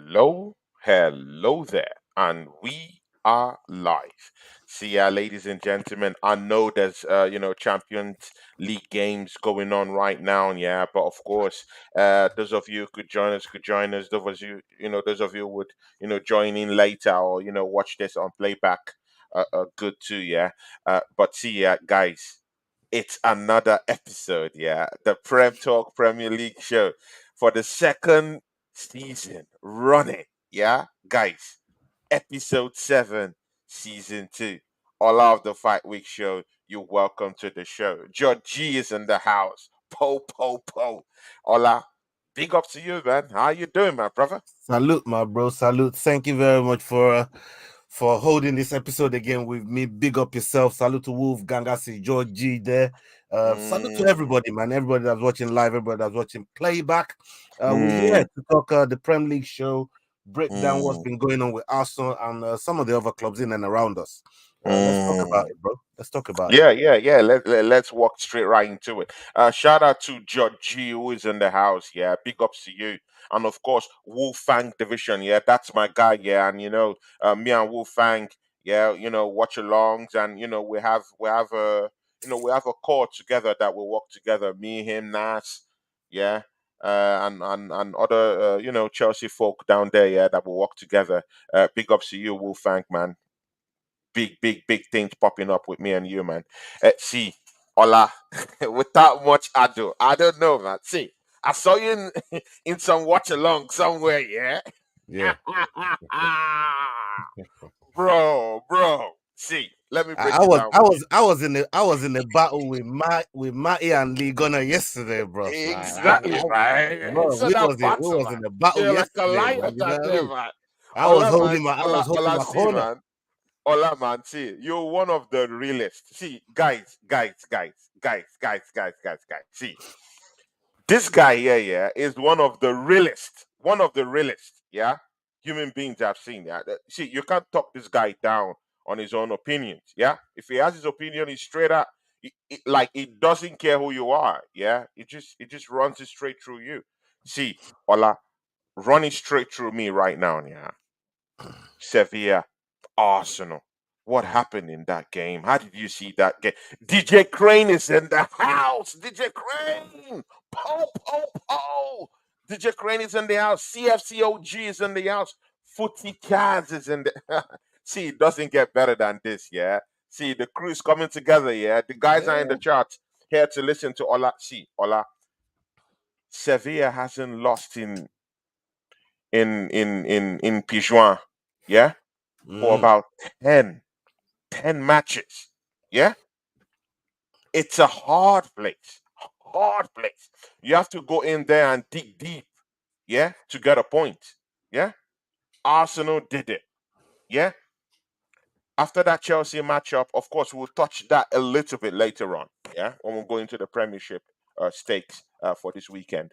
hello there, and we are live. See ya, ladies and gentlemen. I know there's Champions League games going on right now, yeah. But of course, those of you who could join us. Those of you, those of you who would join in later or watch this on playback. Good too, yeah. But see ya, guys. It's another episode, yeah. The Prem Talk Premier League show for the second season running, yeah, guys. Episode 7, season 2. All of the Fight Week show. You're welcome to the show. George G is in the house. Po po po. Ola, big up to you, man. How you doing, my brother? Salute, my bro. Salute. Thank you very much for holding this episode again with me. Big up yourself. Salute to Wolfgang. I see George G there. Salute to Mm, everybody, man. Everybody that's watching live, everybody that's watching playback. We're here mm, to talk the Premier League show, break down what's mm, been going on with Arsenal and some of the other clubs in and around us. Let's talk about mm. it, bro. Let's talk about it. Yeah. Let's walk straight right into it. Shout out to George G, who is in the house. Yeah, big ups to you. And of course, Wolfang Division. Yeah, that's my guy. Yeah, and me and Wolfang. Yeah, watch alongs, and we have a core together that we work together. Me, him, Nas. Yeah. And other Chelsea folk down there, yeah, that will work together. Big ups to you, Wolfang, man. Big things popping up with me and you, man. See, Ola, without much ado, I don't know, man. See, I saw you in, in some watch along somewhere, yeah? Yeah. bro. See, let me I, break I it was down I for was you. I was in the battle with Matty and Lee Gunner yesterday, bro. Exactly, right? Bro, So we that was in we battle, was man. in the battle You're like a yesterday, man. lion You know that what I day, mean? man. I was Ola, holding man. my I was holding Ola, my see, corner. man. Ola, man, see, you're one of the realest. See, guys. See, this guy here, yeah, is one of the realest, yeah, human beings I've seen. Yeah, see, you can't talk this guy down on his own opinions. Yeah, if he has his opinion, he's straight up. Like he doesn't care who you are. Yeah, it just runs it straight through you. See, Ola, running straight through me right now. Yeah, Sevilla, Arsenal. What happened in that game? How did you see that game? DJ Crane is in the house. DJ Crane. Po. DJ Crane is in the house. CFCOG is in the house. Footy Kaz is in the. See, it doesn't get better than this, yeah. See, the crew is coming together, yeah. The guys are in the Yeah. chat here to listen to Ola. See, Ola. Sevilla hasn't lost in Pijuan, yeah, for Mm. about 10 matches. Yeah? It's a hard place. Hard place. You have to go in there and dig deep, yeah, to get a point. Yeah? Arsenal did it. Yeah? After that Chelsea matchup, of course, we'll touch that a little bit later on. Yeah? When we go into the Premiership stakes for this weekend.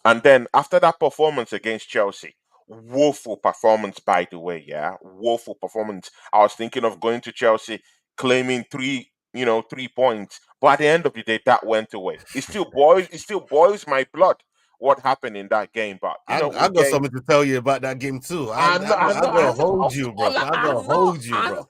And then after that performance against Chelsea, woeful performance, by the way, yeah, woeful performance. I was thinking of going to Chelsea, claiming 3 points, but at the end of the day, that went away. It still boils my blood what happened in that game, but I we'll got get. something to tell you about that game too. I, I I, know, I got- I know, I gotta know. hold you, bro. Ola, I I gotta know, hold you, bro.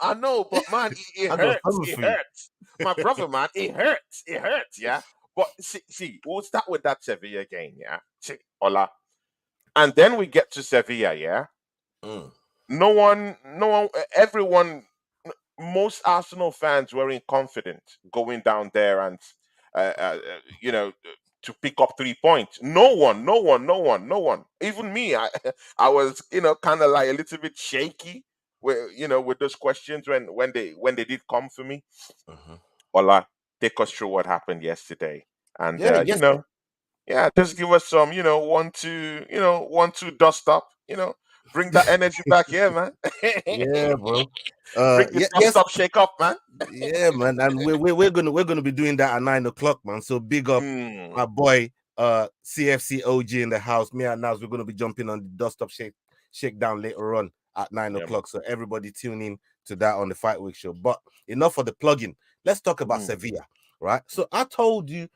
I know, but man, it I got hurts. something It for you. hurts. My brother, man, it hurts. It hurts, yeah. But see, we'll start with that Sevilla game, yeah. See, Ola. And then we get to Sevilla, yeah. Mm. Everyone, most Arsenal fans weren't confident going down there and, uh, uh, uh, you know, to pick up 3 points. No one. Even me, I was, kind of like a little bit shaky with those questions when they did come for me. Mhm. Ola, take us through what happened yesterday, and Yeah, yes, yeah, just give us some, 1-2, 1-2 dust up, bring that energy back here, man. yeah, bro. Bring the Yeah, dust yes, up, shake up, man. yeah, man. And we're gonna be doing that at 9 o'clock, man. So big up Mm, my boy CFC OG in the house. Me and Naz, we're gonna be jumping on the dust up shake down later on at nine yeah, man. o'clock. So everybody tune in to that on the Fight Week show. But enough for the plug-in. Let's talk about Mm, Sevilla, right? So I told you,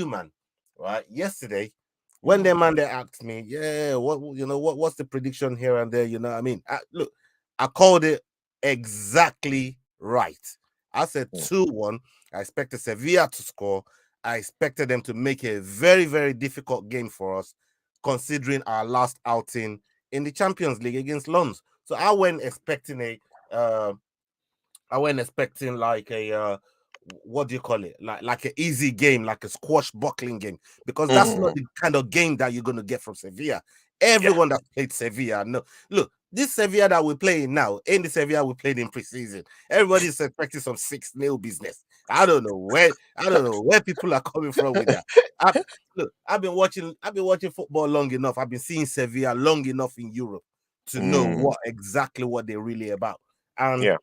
man, right, yesterday. When the man they asked me, yeah, what's the prediction here and there? You know, what I mean, look, I called it exactly right. I said mm, 2-1. I expected Sevilla to score. I expected them to make a very, very difficult game for us, considering our last outing in the Champions League against Lons. So uh, I wasn't expecting like a what do you call it? Like an easy game, like a squash buckling game, because that's not mm, the kind of game that you're gonna get from Sevilla. yeah. Everyone that played Sevilla, no, look, this Sevilla that we're playing now ain't the Sevilla we played in preseason. Everybody's expecting some 6-0 business. I don't know where people are coming from with that. I, look, I've been watching football long enough. I've been seeing Sevilla long enough in Europe to know Mm, what they're really about. And yeah.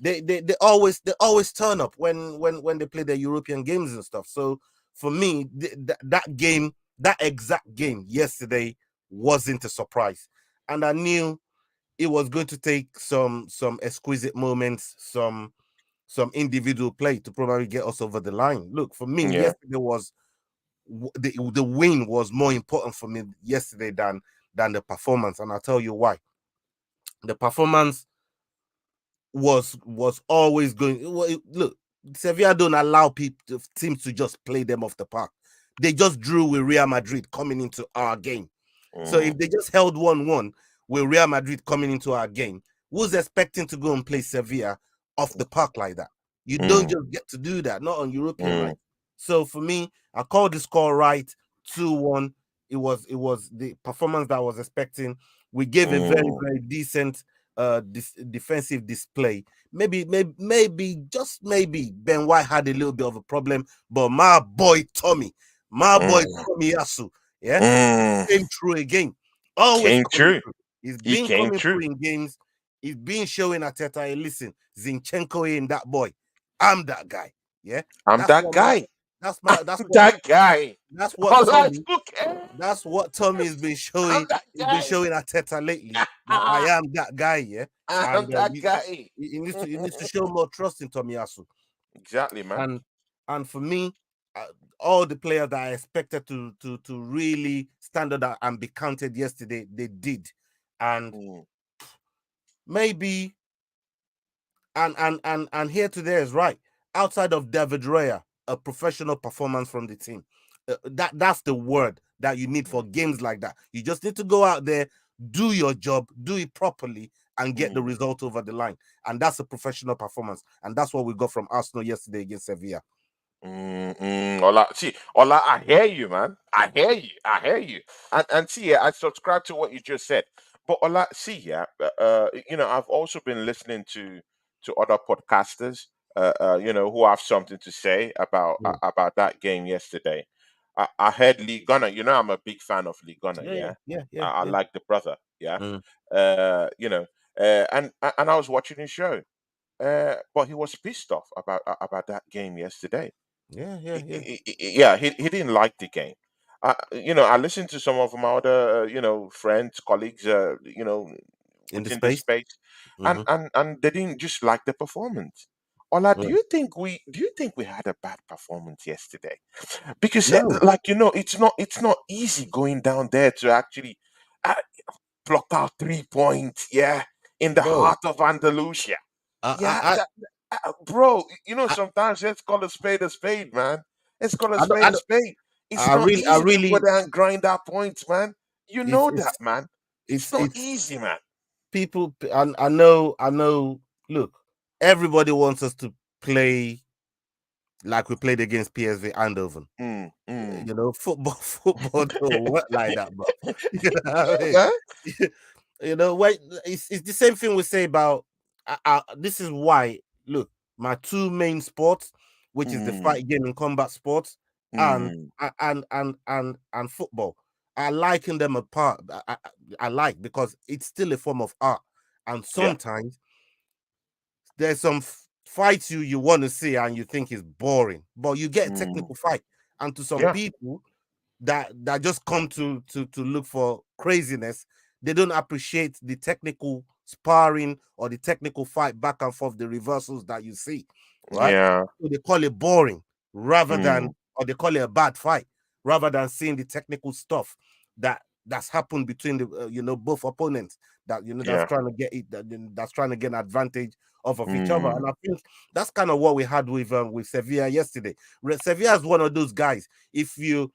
they always turn up when they play their European games and stuff. So for me, that game, that exact game yesterday wasn't a surprise, and I knew it was going to take some exquisite moments, some individual play to probably get us over the line. Look, for me, Yeah. yesterday was the win was more important for me yesterday than the performance, and I'll tell you why. The performance was always going. Look, Sevilla don't allow people teams to just play them off the park. They just drew with Real Madrid coming into our game. So Mm, if they just held 1-1 with Real Madrid coming into our game, who's expecting to go and play Sevilla off the park like that? You don't mm, just get to do that, not on European mm, night. So for me, I called the score right, 2-1. It was the performance that I was expecting. We gave a very, mm, very decent defensive display. Maybe just maybe Ben White had a little bit of a problem, but my boy mm, Tommy Yasu, yeah, mm. came through again. Always Came coming true. through. He's He been came coming through true. in games. He's been showing Ateta, hey, listen, Zinchenko in that boy. I'm that guy. Yeah. I'm That's that what my guy. that's I'm my that guy. that's what Ola Tommy okay. that's what Tommy has been I'm showing. that He's been guy. showing Ateta lately that I am that guy, yeah. I'm And that guy. he needs to show more trust in Tomiyasu. Exactly, man. And and for me, uh, all the players that I expected to really stand out and be counted yesterday, they did. And Mm, maybe and here today is right. Outside of David Raya, a professional performance from the team. That's the word that you need for games like that. You just need to go out there, do your job, do it properly, and get the mm. result over the line. And that's a professional performance. And that's what we got from Arsenal yesterday against Sevilla. Ola, see, Ola, I hear you, man. I hear you. I hear you. And see, yeah, I subscribe to what you just said. But Ola, see, yeah, I've also been listening to other podcasters, who have something to say Mm. about that game yesterday. I heard Lee Gunner. You know, I'm a big fan of Lee Gunner. Yeah, yeah, Yeah, yeah, yeah, I yeah. like the brother. Yeah, Mm. uh, you know, and I was watching his show. But he was pissed off about that game yesterday. Yeah, yeah, yeah. Yeah, he didn't like the game. I listened to some of my other, friends, colleagues, In the within the space. space, and Hmm. and they didn't just like the performance. Ola, Yeah. do you think we had a bad performance yesterday? Because, No, it's not easy going down there to actually uh, pluck out 3 points. Yeah, in the bro. heart of Andalusia. Yeah, I, bro, I, sometimes let's call a spade, man. Let's call a I, don't- spade I, a don't- spade. It's I not really, I easy to go really, there and grind our points, man. You it's, know that, it's, man. It's not it's easy, man. people. I know. Look, everybody wants us to play like we played against PSV Eindhoven. Mm, mm. Football don't work like that, bro. You know what I Yeah, mean? Wait, it's the same thing we say about. This is why. Look, my two main sports, which is the mm, fight game and combat sports, and mm. and football. I liken them apart. I like because it's still a form of art, and Yeah, sometimes there's some fights you want to see and you think is boring, but you get a mm. technical fight. And to some Yeah, people that just come to look for craziness, they don't appreciate the technical sparring or the technical fight back and forth, the reversals that you see, right? yeah. So they call it boring rather than, Mm, or they call it a bad fight. rather than seeing the technical stuff that's happened between the both opponents that that's Yeah. trying to get it that's trying to get an advantage of each other. And Mm. I think that's kind of what we had with Sevilla yesterday. Sevilla is one of those guys. If you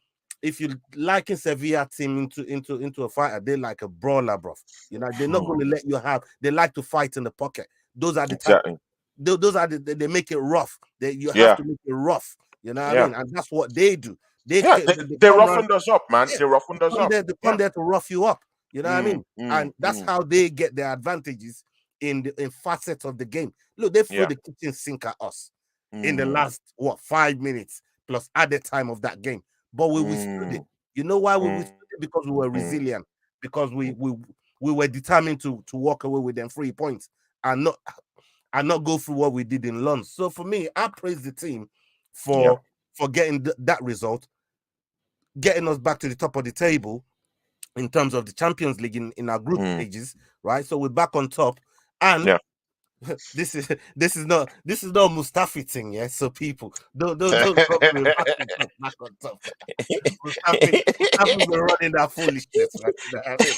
liken Sevilla team into a fighter, they're like a brawler, bro. They're not going to let you have. They like to fight in the pocket. Those are the type. Exactly. Those are they make it rough. You have Yeah. to make it rough. You know what I Yeah. mean? And that's what they do. Yeah. They They come around. roughened us up, man. Yeah, They roughened us up. they come Yeah. there to rough you up. You know what I Mm. mean? Mm. And that's Mm. how they get their advantages in facets of the game. Look, they threw Yeah. the kitchen sink at us in the Mm. last 5 minutes plus added time of that game. But we withstood it. Mm. You know why we withstood Mm. it? Because we were Mm. resilient. Because we were determined to walk away with them 3 points and not go through what we did in London. So for me, I praise the team Yeah. for getting that result, getting us back to the top of the table in terms of the Champions League in our group Mm. stages, right? So we're back on top, and Yeah. this is not Mustafi thing, yeah. So people don't come with back on top. Mustafi's been running that foolishness, right? You know what I mean?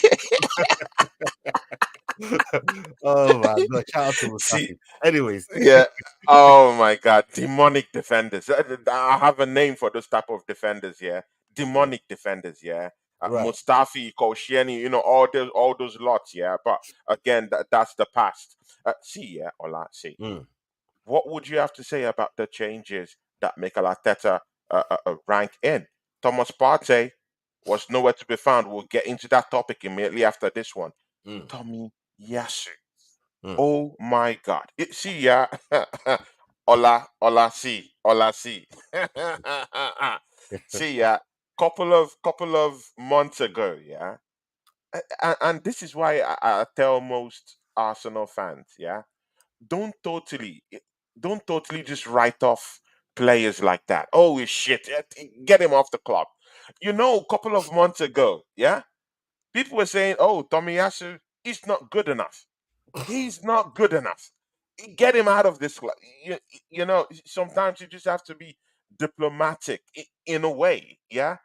Oh my god! Shout out to See, Mustafi. Anyways, yeah. Oh my God, demonic defenders. I have a name for those type of defenders. Yeah, demonic defenders. Yeah, right. Mustafi, Koscielny, all those lots. Yeah, but again, that's the past. See, yeah, Ola, see, Mm, what would you have to say about the changes that Mikel Arteta rank in? Thomas Partey was nowhere to be found. We'll get into that topic immediately after this one. mm, Tommy Yasu. mm. Oh my God. See ya. Ola, see. See ya. Couple of months ago, yeah. And this is why I tell most Arsenal fans, yeah, don't totally don't totally just write off players like that. Oh he's shit. Get him off the club. A couple of months ago, yeah, people were saying, oh, Tomiyasu, he's not good enough. He's not good enough. Get him out of this club. Sometimes you just have to be diplomatic in a way, yeah.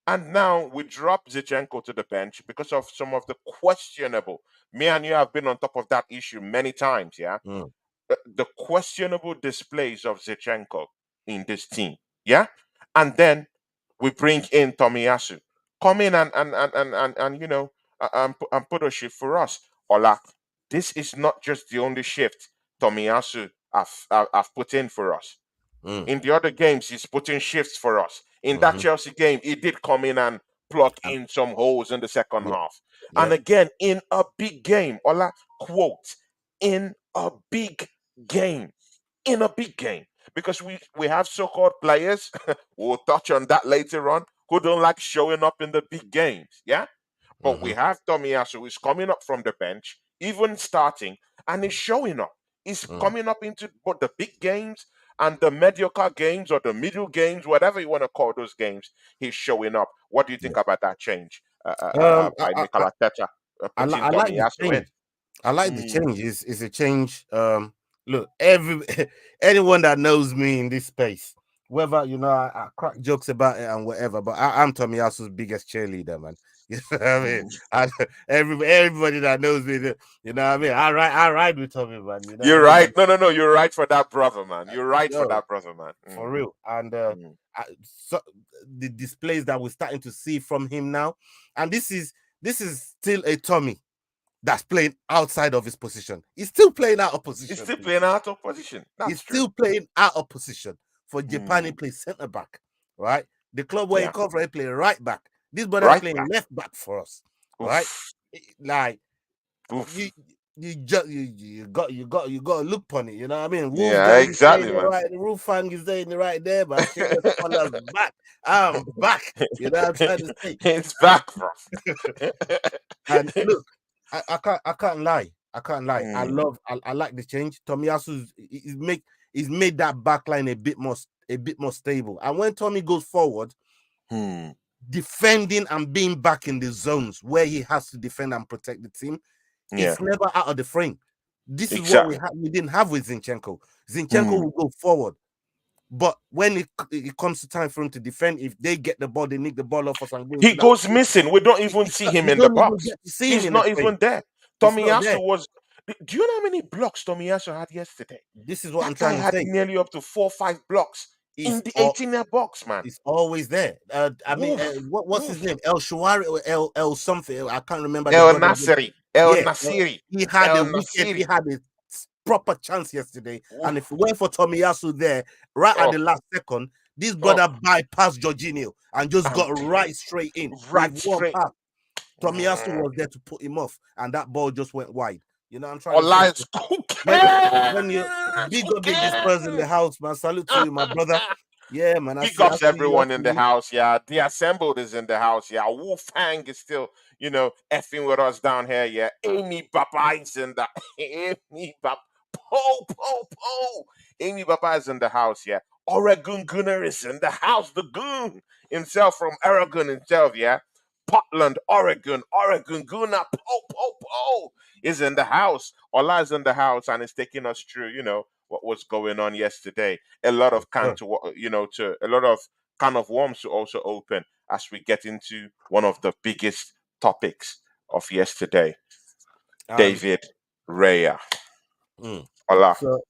And now we drop Zichenko to the bench because of some of the questionable. Me and you have been on top of that issue many times, yeah. Mm, The questionable displays of Zichenko in this team, yeah. And then we bring in Tomiyasu, come in and and put a shift for us. Ola, this is not just the only shift Tomiyasu have put in for us. mm, In the other games, he's putting shifts for us. In that mhm. Chelsea game, he did come in and plug Um, in some holes in the second yeah, half. yeah. And again, in a big game, Ola, quote, in a big game, in a big game. Because we have so-called players, we'll touch on that later on, who don't like showing up in the big games. Yeah? But we Mhm, have Tomiyasu who's coming up from the bench, even starting, and he's showing up. He's mm, coming up into both the big games and the mediocre games or the middle games, whatever you want to call those games. He's showing up. What do you think yeah. about that change I, by I, Mikel Arteta I putting like the Tomiyasu in? change. I like the Mm, change. Is a change. Look, anyone that knows me in this space, whether I crack jokes about it and whatever, but I'm Tommy Yasu's biggest cheerleader, man. You know what I mean? mm. Everybody that knows me, you know what I mean. I ride with Tommy, man. You know what I You're mean? right. No. You're right for that brother, man. You're right for Yo, that brother, man. for real. And Mm. so the displays that we're starting to see from him now, and this is still a Tommy that's playing outside of his position. He's still playing out of He's position, still playing people. out of position. He's That's true. still playing out of position. For Japan, he Mm. plays centre back, right? The club where he Yeah. comes from, he plays right back. This brother is Right playing back. left back for us, right? Oof. Like you, Oof. you got to look on it. You know what I mean? Yeah, Wolfgang is there in exactly, the man. right. The Wolfgang is there in the right there, but Shameless Collar's back. I'm back. You know what I'm trying to say? It's And back, bro. And look, I can't lie. I can't lie. I Mm, love I like the change. Tomiyasu's he's made that back line a bit more stable. And when Tommy goes forward, hmm. defending and being back in the zones where he has to defend and protect the team, Yeah, it's never out of the frame. This is what we exactly. had we didn't have with Zinchenko. Zinchenko Hmm. will go forward, But when it comes to time for him to defend, if they get the ball, they nick the ball off us and go He into that goes space, missing. We don't even see him you in the don't even box. get to see him He's in the not space. even there. It's not there. Tomiyasu was. Do you know how many blocks Tomiyasu had yesterday? This is what I'm That guy trying to had say. nearly up to 4 or 5 blocks in It's the all 18-yard box, man. it's always there. I mean, Woof, what's his woof. name? El Shawari or El something. I can't remember the El brother. Nasiri, El Yeah, Nasiri, he had a El wicked. He Nasiri. had a proper chance yesterday, and if Woof. it went for Tomiyasu there, right at Oh, the last second, this oh, brother bypassed Jorginho and just and got right straight in with right one straight. pass. Tomiyasu Mm. was there to put him off, and that ball just went wide. You know what I'm trying to say? Ola So is cooking. when you It's big up Big Spurs in the cooking. house, man. Salute to you, my brother. Yeah, man. Big I ups see you. I everyone in see the you. house. Yeah, the assembled is in the house. Yeah, Wu Fang is still, effing with us down here. Yeah, Amy Papa is in the Amy Papa. Po po po. Amy Papa is in the house. Yeah, Oregon Gunner is in the house. The goon himself from Oregon himself. Yeah, Portland, Oregon Gunner. Po po po is in the house. Ola is in the house and is taking us through. What was going on yesterday. A lot Yes, of can sir. to to a lot of can of worms to also open as we get into one of the biggest topics of yesterday. And David Raya. mm, Allah. so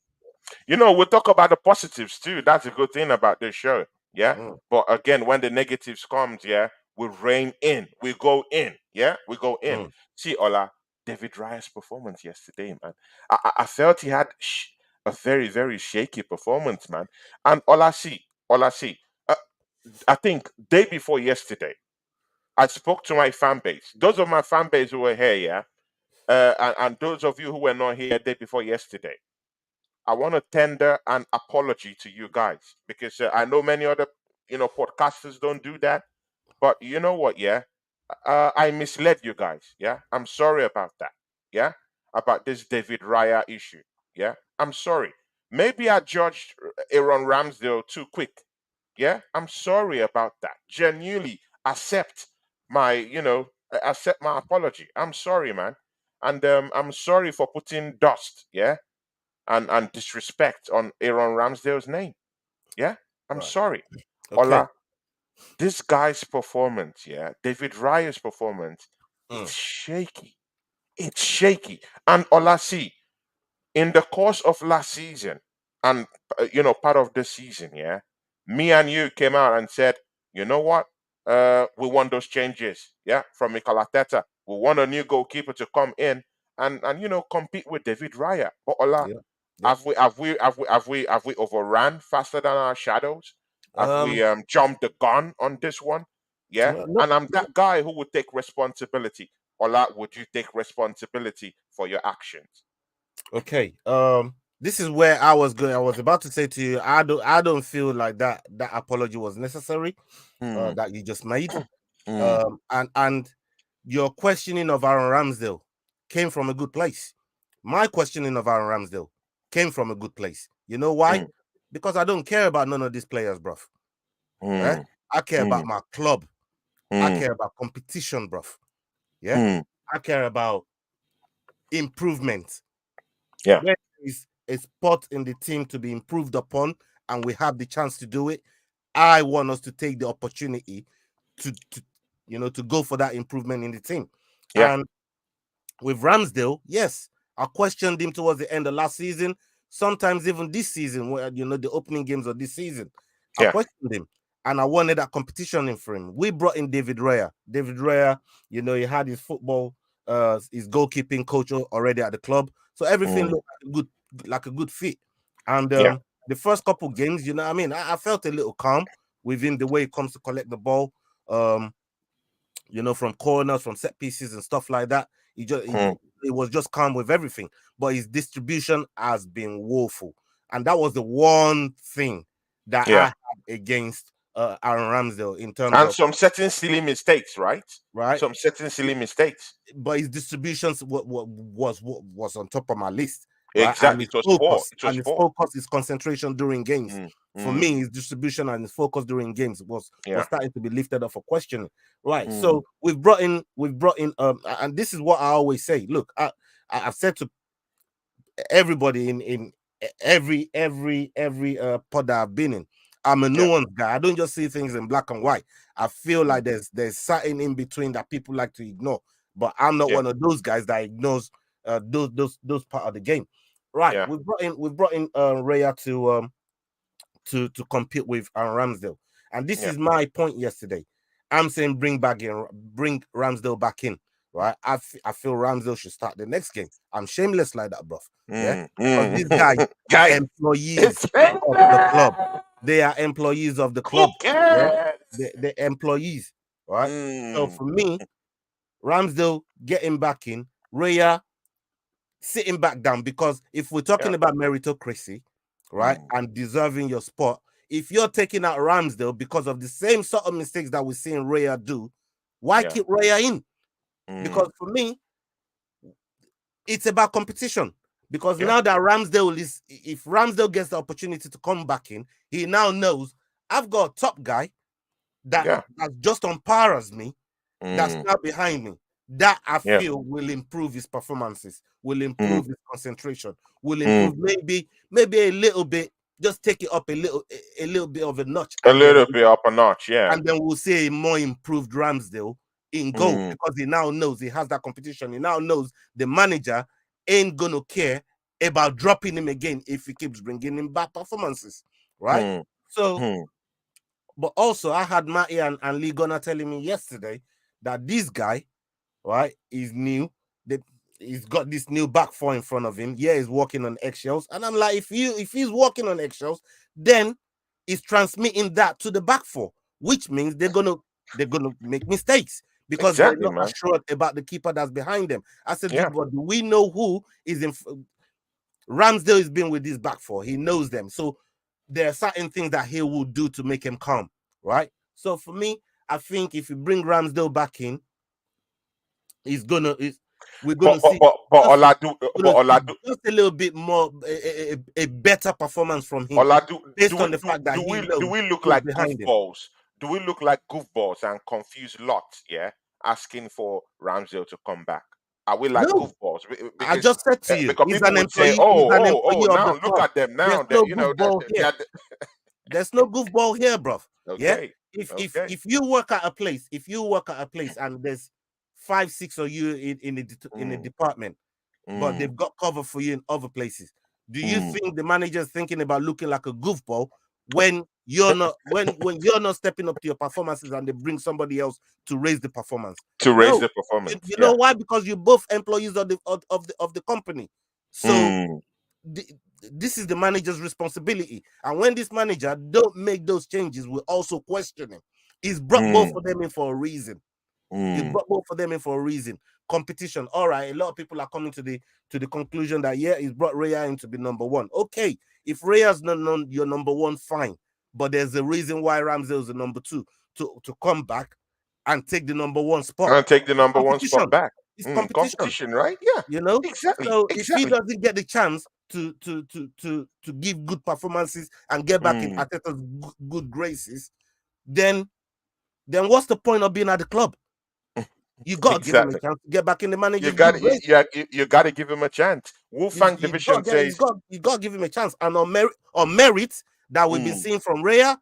We'll talk about the positives too. That's a good thing about this show. Yeah. mm, But again, when the negatives comes, yeah, we rein in. We go in. Yeah, we go in. mm, See, Ola, David Raya's performance yesterday, man. I felt he had a very, very shaky performance, man. And Ola, see. Uh, I think day before yesterday, I spoke to my fan base. Those of my fan base who were here, yeah, and those of you who were not here day before yesterday. I want to tender an apology to you guys because I know many other podcasters don't do that. But you know what? Yeah, I misled you guys. Yeah, I'm sorry about that. Yeah, about this David Raya issue. Yeah, I'm sorry. Maybe I judged Aaron Ramsdale too quick. Yeah, I'm sorry about that. Genuinely accept accept my apology. I'm sorry, man, and I'm sorry for putting dust. Yeah, and disrespect on Aaron Ramsdale's name. Yeah, I'm right. sorry. Okay. Ola, this guy's performance, yeah, David Raya's performance, it's Mm, shaky. It's shaky. And Ola, see, in the course of last season and part of this season, yeah, me and you came out and said, you know what? We want those changes, yeah, from Mikel Arteta. We want a new goalkeeper to come in and compete with David Raya. But Ola, yeah. Yeah. have we overran faster than our shadows? Have we Um. jumped the gun on this one? Yeah, No. No. and I'm No. that guy who would take responsibility. Ola, would you take responsibility for your actions? Okay. This is where I was going. I was about to say to you, I don't feel like that apology was necessary. Hmm. That you just made. Hmm. And your questioning of Aaron Ramsdale came from a good place. My questioning of Aaron Ramsdale came from a good place. You know why? Hmm. Because I don't care about none of these players, bruv. Eh? Hmm. I care Hmm. about my club. I Hmm. care about competition, bruv. Yeah. Hmm. I care about improvement. Yeah. Where there is a spot in the team to be improved upon, and we have the chance to do it, I want us to take the opportunity to go for that improvement in the team. Yeah. And with Ramsdale, yes, I questioned him towards the end of last season. Sometimes even this season, where the opening games of this season, I Yeah. questioned him, and I wanted that competition in for him. We brought in David Raya. David Raya, he had his his goalkeeping coach already at the club, so everything Hmm. looked like a good fit. And Yeah. the first couple games, what I mean, I felt a little calm with him the way it comes to collect the ball. Um, from corners, from set pieces and stuff like that. Hmm. It was just calm with everything, but his distribution has been woeful, and that was the one thing that I Yeah. had against Aaron Ramsdale in terms And of some certain silly mistakes, right? right. Some certain silly mistakes. But his distributions was on top of my list, right? And Exactly. It was poor. It was his poor. focus, his concentration during games. Hmm. For Hmm. me, his distribution and his focus during games was Yeah. starting to be lifted up for questioning. Right. Hmm. So we've brought in and this is what I always say. Look, I've said to everybody in every pod that I've been in. I'm a Yeah. nuance guy. I don't just see things in black and white. I feel like Mm. there's something in between that people like to ignore. But I'm not Yeah. one of those guys that ignores those part of the game. Right. Yeah. We've brought in Raya to compete with Ramsdale. And this Yeah. is my point yesterday. I'm saying bring Ramsdale back in. Right. I feel Ramsdale should start the next game. I'm shameless like that, bro. Yeah. Mm. Because these guys Mm. are Guy, employees it's of the club. They are employees of the club. Yeah. cookers. The employees. Right. So Mm. for me, Ramsdale getting back in, Raya sitting back down, because if we're Yeah. talking about meritocracy, right, Mm. and deserving your spot, if you're taking out Ramsdale because of the same sort of mistakes that we're seeing Raya do, why Yeah. keep Raya in? Because Mm. for me, it's about competition. Because Yeah. now that Ramsdale is, if Ramsdale gets the opportunity to come back in, he now knows I've got a top guy Yeah. that's just on par as me, that's Mm. now behind me, that I Yeah. feel will improve his performances, will Mm. improve his concentration, will Mm. improve maybe a little bit, just take it up a little bit of a notch, A little bit up a notch. Yeah. and then we'll see a more improved Ramsdale in goal, Mm. because he now knows he has that competition. He now knows the manager ain't gonna care about dropping him again if he keeps bringing him back performances, right? Mm. So, Mm. but also I had Matty and Lee Gunnar telling me yesterday that this guy, right, is new. That he's got this new back four in front of him. Yeah, he's walking on eggshells. And I'm like, if he's walking on eggshells, then he's transmitting that to the back four, which means they're gonna make mistakes because they're Exactly, not man. assured about the keeper that's behind them. I said, Yeah. but do we know who is in? Ramsdale has been with this back four. He knows them. So there are certain things that he will do to make him calm, right? So for me, I think if you bring Ramsdale back in, he's gonna is we're But gonna but see but but just Oladu but Oladu just a little bit more a better performance from him Oladu based on the fact that he do knows we look who's like behind him. goofballs? Do we look like goofballs and confuse lots? Yeah, asking for Ramsdale to come back. Are we like No, goofballs? I just said to you, Because he's people an would say, employee. He's an oh, employee of now the look club. at them There's now. no That goofball here. they're There's no goofball here, bro. Yeah. okay, okay. If you work at a place, and there's 5, 6 of you in a Mm, department, but mm, they've got cover for you in other places. Do you mm. think the manager's thinking about looking like a goofball when you're not when you're not stepping up to your performances and they bring somebody else to raise the performance? To raise No. the You, performance, you know yeah. why? Because you're both employees of the company. So Mm, the, this is the manager's responsibility. And when this manager don't make those changes, we also question him. He's brought both mm, of them in for a reason. He's mm. brought both of them in for a reason. Competition. All right. A lot of people are coming to the conclusion that yeah, he's brought Raya in to be number one. Okay, if Raya's not your number one, fine. But there's a reason why Ramsey is the number two to come back and take the number one spot. And take the It's number one spot competition. back. It's Mm, competition. competition, right? Yeah, You know. exactly, So if he exactly. doesn't get the chance to give good performances and get back in Mm, Arteta's good graces, then what's the point of being at the club? You got to give him a exactly. chance to get back in the You manager's got good grace. you got to give him a chance. Wolfgang You've got Division to get, says, you got to give him a chance. And on merit that we've been mm, seeing from Raya,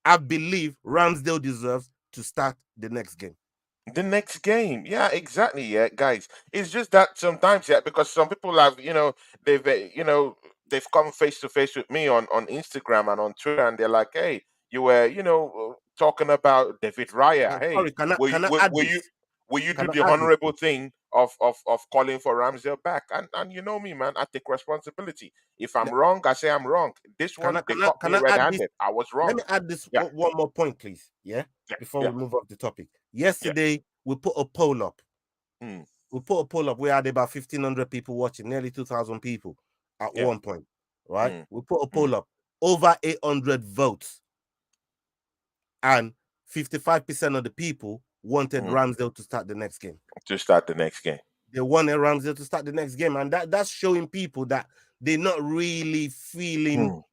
I believe Ramsdale deserves to start the next game. the next game. Yeah, exactly. Yeah, guys. It's just that sometimes, yeah, because some people have, they've come face to face with me on Instagram and on Twitter, and they're like, "Hey, you were, talking about David Raya. Hey, Sorry, can I will you, can I will, add will you this? will you do Can the I add this, honorable please? thing of calling for Ramsdale back?" And you know me, man. I take responsibility. If I'm Le- wrong, I say I'm wrong. This Can one, I they can I caught can me I add this? red-handed. I was Let wrong. me add this Yeah, one more point, please. Yeah, yeah, before yeah, we move off the topic. yeah. Yesterday we put a poll up. Mm, We had about 1,500 people watching, nearly 2,000 people at yeah. one point, right? Mm, We put a mm. poll up, over 800 votes, and 55% of the people wanted Mm, Ramsdale to start the next game. to start the next game. They wanted Ramsdale to start the next game, and that's showing people that they're not really feeling Mm.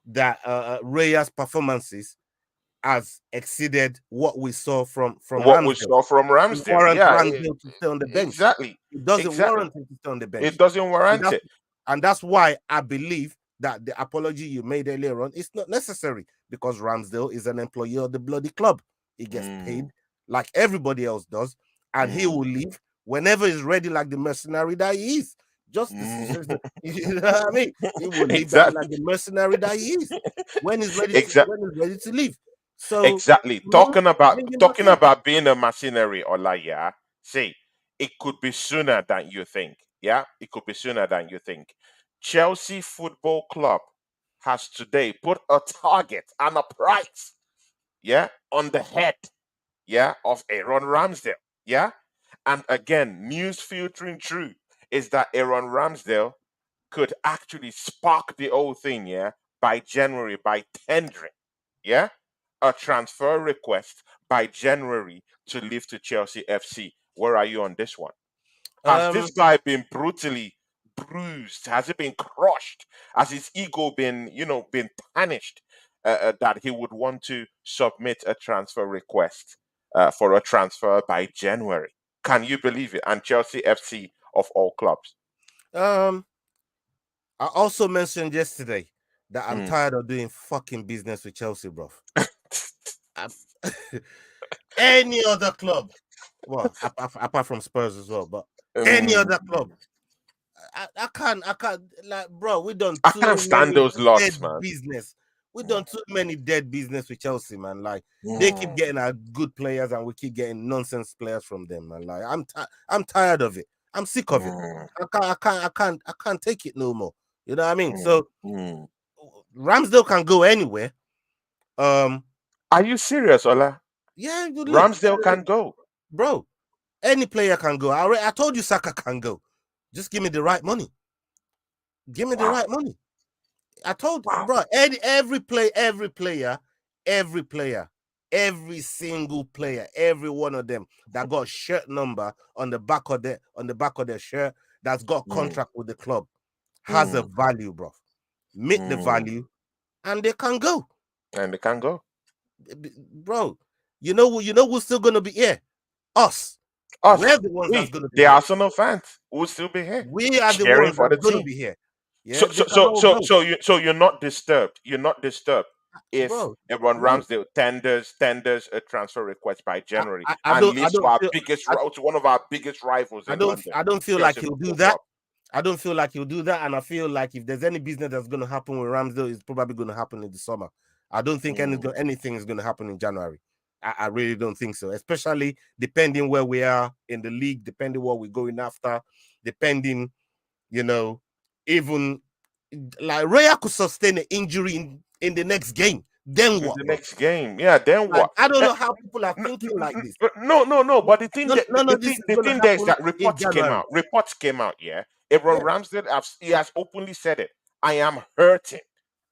that Raya's performances has exceeded what we saw from What we Ramsdale. saw from To Ramsdale. warrant Yeah, Ramsdale to stay on the bench. exactly. It doesn't Exactly. warrant him to stay on the It bench. doesn't And warrant that's it. and that's why I believe that the apology you made earlier on is not necessary because Ramsdale is an employee of the bloody club. He gets paid like everybody else does, and he will leave whenever he's ready, like the mercenary that he is. You know what I mean? He will leave that like Exactly. the mercenary that he is Exactly. when he's ready to leave. So Exactly. you know, bring him back Talking in. about being a mercenary, Ola, yeah. See, it could be sooner than you think. Yeah, it could be sooner than you think. Chelsea Football Club has today put a target and a price, yeah, on the head, yeah, of Aaron Ramsdale. Yeah. And again, news filtering through is that Aaron Ramsdale could actually spark the whole thing, yeah, by January, by tendering, yeah, a transfer request by January to leave to Chelsea FC. Where are you on this one? Has this Um, guy been brutally bruised? Has it been crushed? Has his ego been, been tarnished? That he would want to submit a transfer request for a transfer by January. Can you believe it? And Chelsea FC of all clubs. um, I also mentioned yesterday that I'm Mm. tired of doing fucking business with Chelsea, bro. I'm- any other club, well, apart from Spurs as well, but any Mm. other club, I can't, like, bro. We done I too can't stand many those dead lots, man. business. We done too many dead business with Chelsea, man. Like they keep Mm. getting our good players, and we keep getting nonsense players from them, man. Like I'm tired of it. I'm sick of it. Mm. I can't take it no more. You know what I mean? Mm. So Mm. Ramsdale can go anywhere. Um, Are you serious, Ola? yeah, look, Ramsdale can go. bro, any player can go. I told you Saka can go. Just give me the right money. Give me the Wow. right money. I told Wow. bro, every player, every single player, every one of them that got shirt number on the back of their shirt that's got Mm. contract with the club has a Mm. value, bro. Meet the Mm. value, and they can go, And they can go. bro. You know who's still gonna be here? Us. Us, We're the ones that's we, gonna be the here. Arsenal fans, will still be here We are the cheering ones for that's the gonna team. be here. So, Yeah, they so, can so, all so, go, so you're not disturbed. You're not disturbed if bro. Aaron No, Ramsdale tenders a transfer request by I, January I, I and don't I leaves to don't our feel biggest, I, to one of our biggest rivals I in don't London, I don't feel like Chelsea he'll do Football that. Club. I don't feel like he'll do that, and I feel like if there's any business that's going to happen with Ramsdale, it's probably going to happen in the summer. I don't think Mm. anything is going to happen in January. I really don't think so, especially depending where we are in the league, depending what we're going after, depending, you know, even like Raya could sustain an injury in the next game. Then In what, the bro? next game, yeah. Then Like what? I don't Eh, know how people are thinking like this. No, no, no. But the thing that None the of this thing is the going to thing there is happen that in January. reports came out. Yeah, Aaron Yeah, Ramsdale he has openly said it. I am hurting.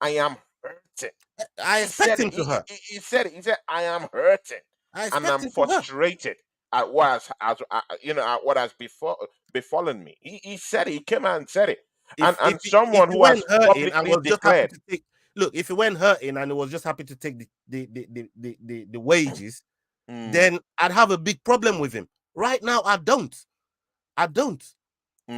I am hurting. I He expect said it. him to hurt. He said it. He said I am hurting, I and expect I'm him to hurt. frustrated at what at what has befallen me. He said it. He came out and said it. If if And he, if someone he who went has hurting and publicly was just happy declared. to take look, if he went hurting and he was just happy to take the wages, Mm, then I'd have a big problem with him. Right now, I don't. I don't.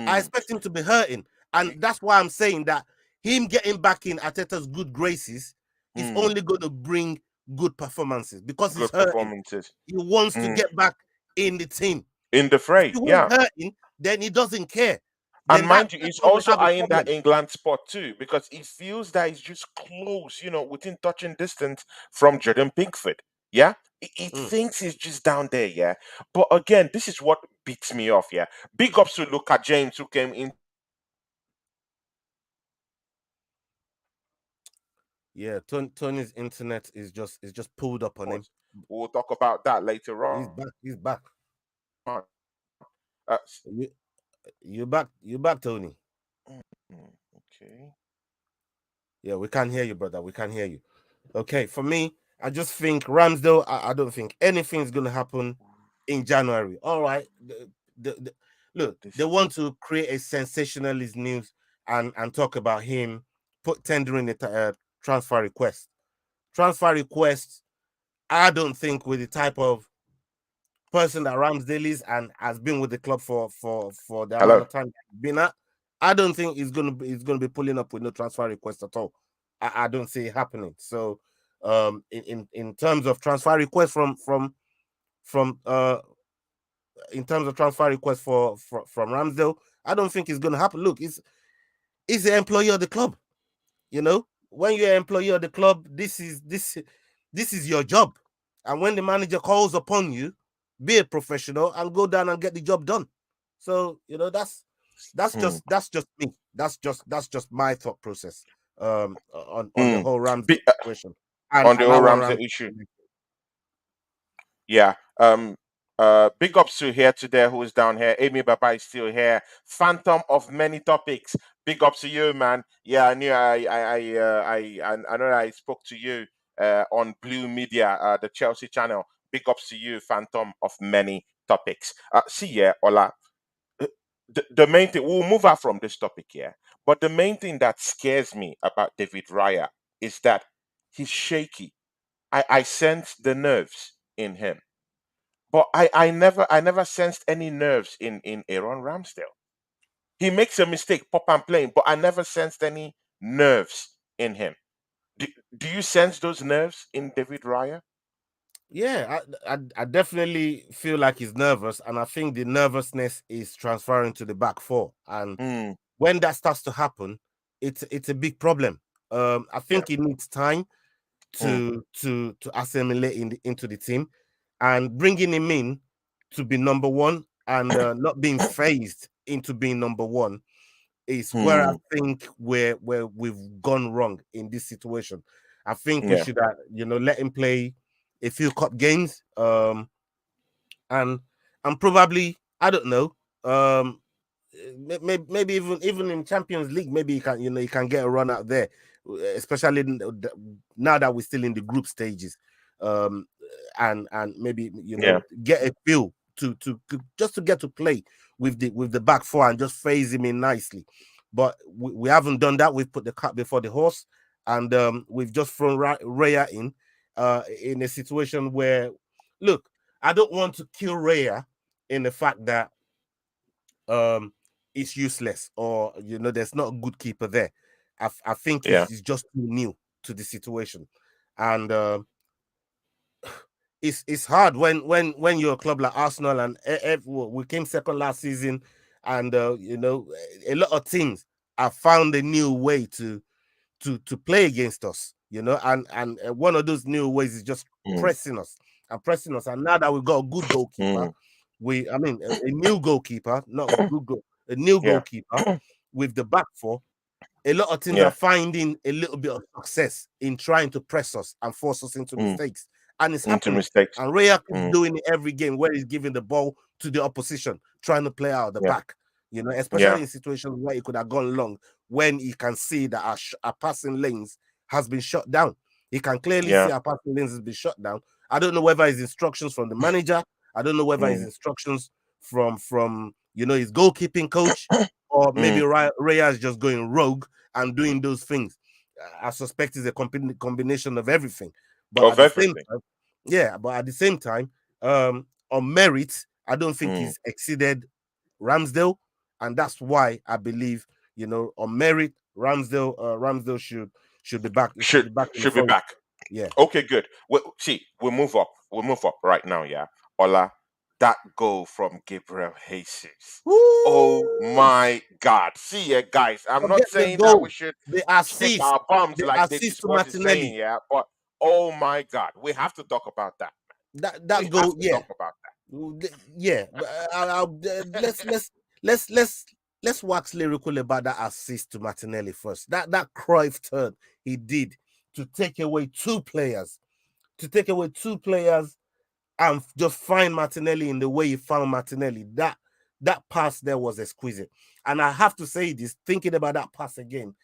I mm, expect him to be hurting. And that's why I'm saying that him getting back in Ateta's good graces is mm. only going to bring good performances because he's Good hurting. performances. He wants to Mm. get back in the team. In the If fray, he was yeah. hurting, then he doesn't care. And Then mind you, that's he's when we also have a eyeing that problem. England spot too, because he feels that he's just close, within touching distance from Jordan Pickford. Yeah, he Mm. thinks he's just down there. Yeah, but again, this is what beats me off. Yeah, big ups to Luca James who came into the team Yeah, Tony's internet is just pulled up on him. reports. We'll talk about that later He's on. back. He's back. Uh, You you back. You back, Tony. okay. Yeah, we can't hear you, brother. We can't hear you. Okay, for me, I just think Ramsdale. I don't think anything's gonna happen in January. All right. Look, they This. want to create a sensationalist news and talk about him put tendering the transfer request. Transfer request. I don't think with the type of person that Ramsdale is and has been with the club for the amount Hello. of time he's been at. I don't think he's gonna be pulling up with no transfer request at all. I don't see it happening. So in terms of transfer request from in terms of transfer request from Ramsdale, I don't think it's gonna happen. Look, he's the employee of the club. You know, when you're an employee of the club, this is your job. And when the manager calls upon you, be a professional and go down and get the job done. So that's Hmm. just me. That's just my thought process on the Hmm. whole Ramsey Be, situation. And on the and I whole want Ramsey Ramsey. issue. Yeah. Big ups to here today who is down here. Amy Baba is still here. Phantom of many topics. Big ups to you, man. Yeah, I knew I know I spoke to you on Blue Media, the Chelsea channel. Big ups to you, Phantom of many topics. See, yeah, Ola. uh, the main thing we'll move out from this topic here, but the main thing that scares me about David Raya is that he's shaky. I sense the nerves in him, but I never sensed any nerves in Aaron Ramsdale. He makes a mistake, pop and playing, but I never sensed any nerves in him. Do, do you sense those nerves in David Raya? Yeah, I definitely feel like he's nervous, and I think the nervousness is transferring to the back four. And Mm, when that starts to happen, it's a big problem. I yeah. think he needs time Mm, to assimilate into the team, and bringing him in to be number one and not being phased into being number one is where I mm, think where we've gone wrong in this situation. I think we yeah. should let him play a few cup games, and probably, I don't know, maybe even in Champions League, maybe he can get a run out there, especially now that we're still in the group stages, um, and maybe Yeah. get a feel to just to get to play with the back four and just phase him in nicely. But we haven't done that. We've put the cart before the horse, and we've just thrown Raya in a situation where, look, I don't want to kill Raya in the fact that um it's useless, or there's not a good keeper there. I think Yeah. he's just too new to the situation, and it's hard when you're a club like Arsenal, and we came second last season, and a lot of teams have found a new way to play against us, and one of those new ways is just Mm, pressing us and pressing us. And now that we've got a good goalkeeper, mm, I mean, a new goalkeeper, not good a new yeah. goalkeeper with the back four, a lot of teams are Yeah. finding a little bit of success in trying to press us and force us into Mm, mistakes. And it's into happening. mistakes. And Raya keeps Mm, doing it every game where he's giving the ball to the opposition, trying to play out of the yeah. back, Yeah. especially in situations where he could have gone long, when he can see that our passing lanes has been shut down. He can clearly Yeah. see our passing lanes has been shut down. I don't know whether his instructions from the manager, I don't know whether his Mm, instructions from his goalkeeping coach, or maybe mm, Raya is just going rogue and doing those things. I suspect it's a combination of everything. But of at the same everything. time, yeah, but at the same time, on merit, I don't think Mm. he's exceeded Ramsdale, and that's why I believe, on merit, Ramsdale should be back. He should Should be back in the should be fold. back. Yeah. Okay, good. See, we'll move up. We'll move up right now, yeah. Ola, that goal from Gabriel Jesus. Oh Woo! my God. See ya, guys. I'm not Forget the saying that we goal, should the shake assist, our bums the like David assist to Sport is saying, Martinelli. yeah. But oh my God, we have to talk about that. That We have goal, to yeah. talk about that. Yeah, but let's wax lyrical about that assist to Martinelli first. That Cruyff turn he did to take away two players, and just find Martinelli in the way he found Martinelli. That pass there was exquisite. And I have to say this, thinking about that pass again,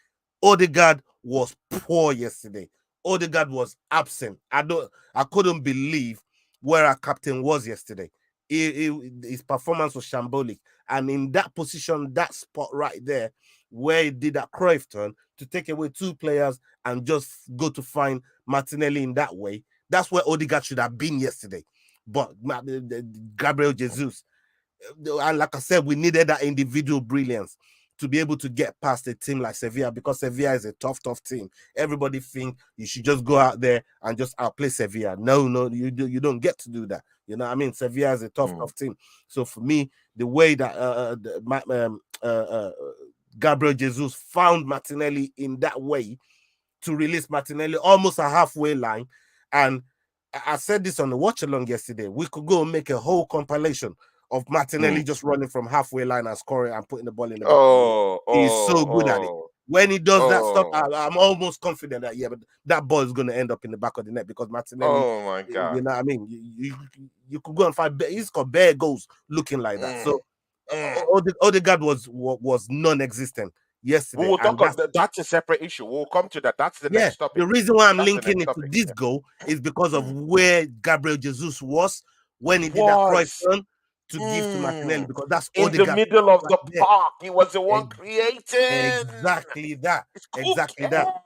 Odegaard was poor yesterday. Odegaard was absent. I couldn't believe where our captain was yesterday. His performance was shambolic. And in that position, that spot right there, where he did that Cruyff turn to take away two players and just go to find Martinelli in that way, that's where Odegaard should have been yesterday. But Gabriel Jesus, and like I said, we needed that individual brilliance to be able to get past a team like Sevilla, because Sevilla is a tough team. Everybody think you should just go out there and just outplay Sevilla. No, you don't get to do that. You know what I mean? Sevilla is a tough team. So for me, the way that Gabriel Jesus found Martinelli in that way to release Martinelli almost a halfway line. And I said this on the watch along yesterday. We could go and make a whole compilation of Martinelli just running from halfway line and scoring and putting the ball in the back of the net. Oh, He's so oh, good at it. oh, When he does that stuff, oh, I'm almost confident that but that ball is going to end up in the back of the net, because Martinelli, oh my God. you know what I mean? You could go and find, he's got bare goals looking like that. Mm, So mm. Odegaard was non-existent We yesterday, will and talk on that's a separate issue. We'll come to that. That's the yeah, next topic. the reason why I'm That's the linking next it to topic. this Yeah. goal is because of Mm. where Gabriel Jesus was when he did that Cruyff Was turn to give to Martinelli, because that's in the Odegaard middle of right the there. park. He was the one Ex- creating. Exactly that. It's Exactly that. cooking.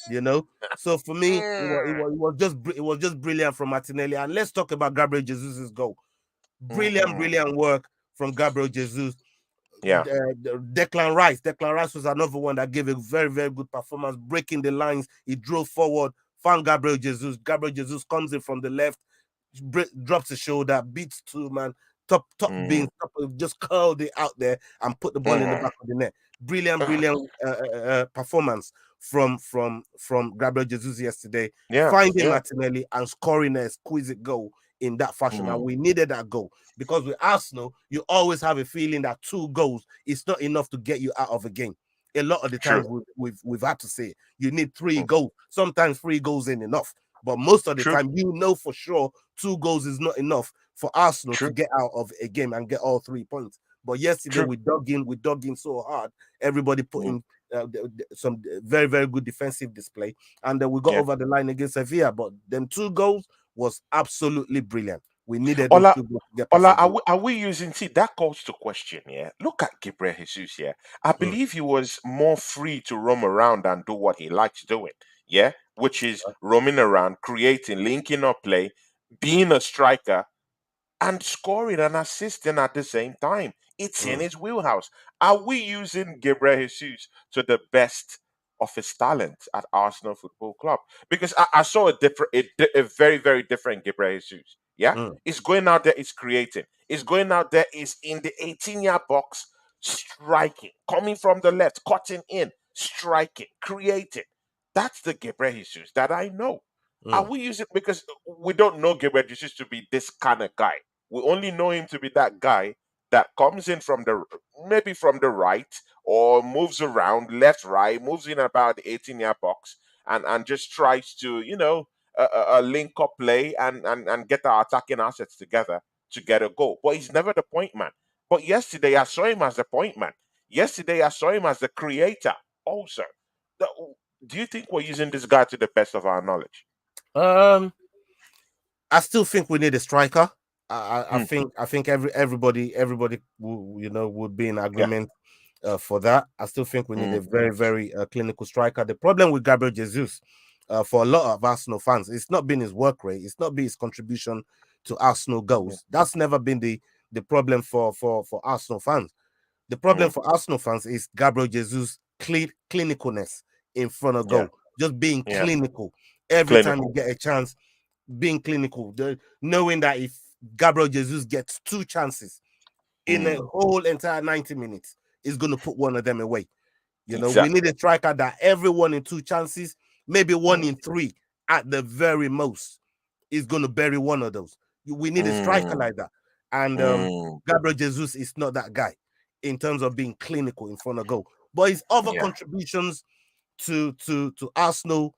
You know. So for me, Mm. it was just brilliant from Martinelli. And let's talk about Gabriel Jesus's goal. Mm-mm. Brilliant work from Gabriel Jesus. Yeah. Declan Rice. Declan Rice was another one that gave a very good performance, breaking the lines. He drove forward, found Gabriel Jesus. Gabriel Jesus comes in from the left, drops the shoulder, beats two man, top Mm. being just curled it out there and put the ball in the Mm. back of the net. Brilliant performance from Gabriel Jesus yesterday, Yeah. finding Yeah. Martinelli and scoring a exquisite goal in that fashion. And Mm. we needed that goal, because with Arsenal, you always have a feeling that 2 goals is not enough to get you out of a game. A lot of the True. times we've had to say you need 3 Mm. goals. Sometimes 3 goals ain't enough. But most of the True. time, you know for sure 2 goals is not enough for Arsenal to True. get out of a game and get all 3 points. But yesterday True. we dug in so hard. Everybody put Mm. in some very good defensive display, and then we got Yeah. over the line against Sevilla. But them 2 goals was absolutely brilliant. We needed those Ola, 2 goals to get past Ola, Sevilla. are we using, see, that calls to question, yeah? Look at Gabriel Jesus, yeah. I Mm, believe he was more free to roam around and do what he likes doing, yeah? Which is roaming around, creating, linking up play, being a striker, and scoring and assisting at the same time. It's in mm, his wheelhouse. Are we using Gabriel Jesus to the best of his talent at Arsenal Football Club? Because I saw a very different Gabriel Jesus. Yeah, mm, it's going out there, it's creating. It's going out there, it's in the 18-yard box, striking, coming from the left, cutting in, striking, creating. That's the Gabriel Jesus that I know. Are mm, we using, because we don't know Gabriel Jesus to be this kind of guy. We only know him to be that guy that comes in from the, maybe from the right, or moves around left, right, moves in about the 18-yard box, and just tries to, link up play and get our attacking assets together to get a goal. But he's never the point man. But yesterday I saw him as the point man. Yesterday I saw him as the creator also. The- Do you think we're using this guy to the best of our knowledge? mm. I still think we need a striker. I Mm, think everybody would be in yeah. agreement for that. I still think we need a Mm, very clinical striker. The problem with Gabriel Jesus, for a lot of Arsenal fans, it's not been his work rate. It's not been his contribution to Arsenal yeah. goals. That's never been the problem for Arsenal fans. The problem Mm, for Arsenal fans is Gabriel Jesus' clinicalness in front of yeah. goal, just being Yeah. clinical every time you Clinical. get a chance, being clinical, knowing that if Gabriel Jesus gets 2 chances in a Mm, whole entire 90 minutes, he's going to put one of them away. You know, we need exactly. a striker that every 1 in 2 chances, maybe 1 Mm, in 3 at the very most, is going to bury one of those. We need a striker mm, like that. And mm, Gabriel Jesus is not that guy in terms of being clinical in front of goal. But his other yeah. contributions to Arsenal,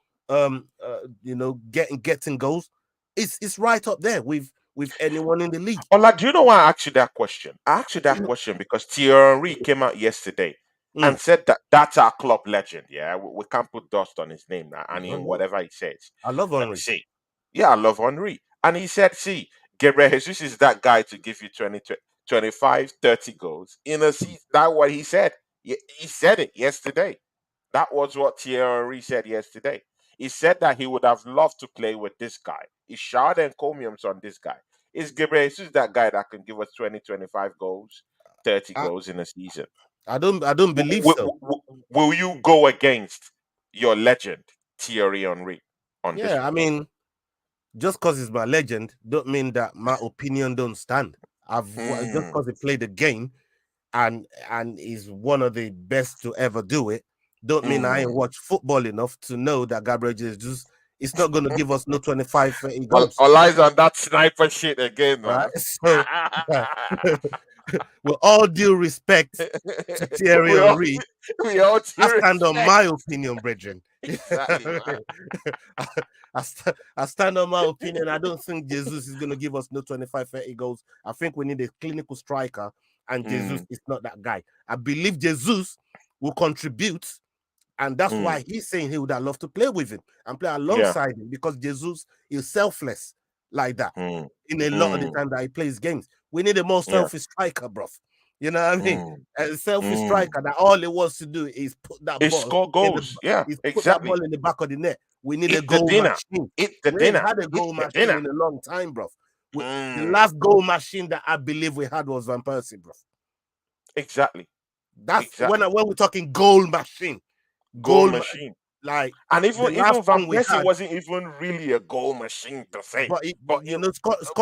getting goals, it's right up there with anyone in the league. Ola, do you know why I asked you that question? I asked you that question because Thierry Henry came out yesterday Mm. and said that that's our club legend. Yeah, we can't put dust on his name now, and No, in no. whatever he says. I love Henry. See, yeah, I love Henry. And he said, see, Gabriel Jesus is that guy to give you 20, 25, 30 goals in a season. That's what he said. He said it yesterday. That was what Thierry Henry said yesterday. He said that he would have loved to play with this guy. He showered encomiums on this guy. Is Gabriel Jesus that guy that can give us 20, 25 goals, 30 I, goals in a season? I don't believe W- so. will you go against your legend Thierry Henry on this Yeah, I one? mean, just because he's my legend, don't mean that my opinion don't stand. Just Mm, because he played the game and is one of the best to ever do it, don't mean I ain't mm. watched football enough to know that Gabriel Jesus is not going to give us no 25, 30 goals, Eliza on that sniper shit again, right? man. So, with all due respect to Thierry we all Henry, we all I due stand on respect. my opinion, brethren. Exactly, man. I stand on my opinion. I don't think Jesus is going to give us no 25, 30 goals. I think we need a clinical striker, and Jesus Mm, is not that guy. I believe Jesus will contribute, and that's mm, why he's saying he would have loved to play with him and play yeah. alongside him because Jesus is selfless like that Mm, in a lot of the mm, time that he plays games. We need a more yeah. selfish striker, bro. You know what I mean? Mm, A selfish mm. striker that all he wants to do is put that It ball score in the goals. Yeah, exactly. back of the net. We need a Eat the goal dinner. machine. Eat the We ain't dinner. had a Eat goal the machine dinner. in a long time, bro. The Mm, last goal machine that I believe we had was Van Persie, bro. exactly. That's when Exactly. we're talking goal machine, Goal goal machine. like And the even last Van one we Persie had. wasn't even really a goal machine per se, But but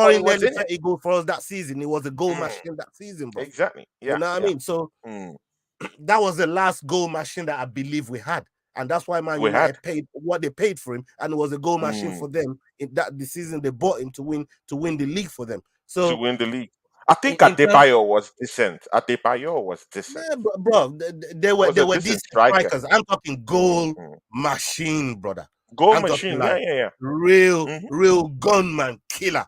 but it scoring was nearly in it. 30 goals for us that season, it was a goal Mm, machine that season, bro. exactly. You Yeah. know what I Yeah. mean? So Mm, that was the last goal machine that I believe we had. And that's why Man we had. United paid what they paid for him, and it was a goal machine Mm, for them in that the season they bought him to win the league for them. to So win the league. I think in terms, Adebayo was decent. Adebayo was decent. yeah, bro, they were Was a decent decent striker. strikers. I'm talking Mm, goal mm. machine, brother. Goal I'm talking machine. Yeah. like Yeah. Yeah. Hmm. real gunman killer.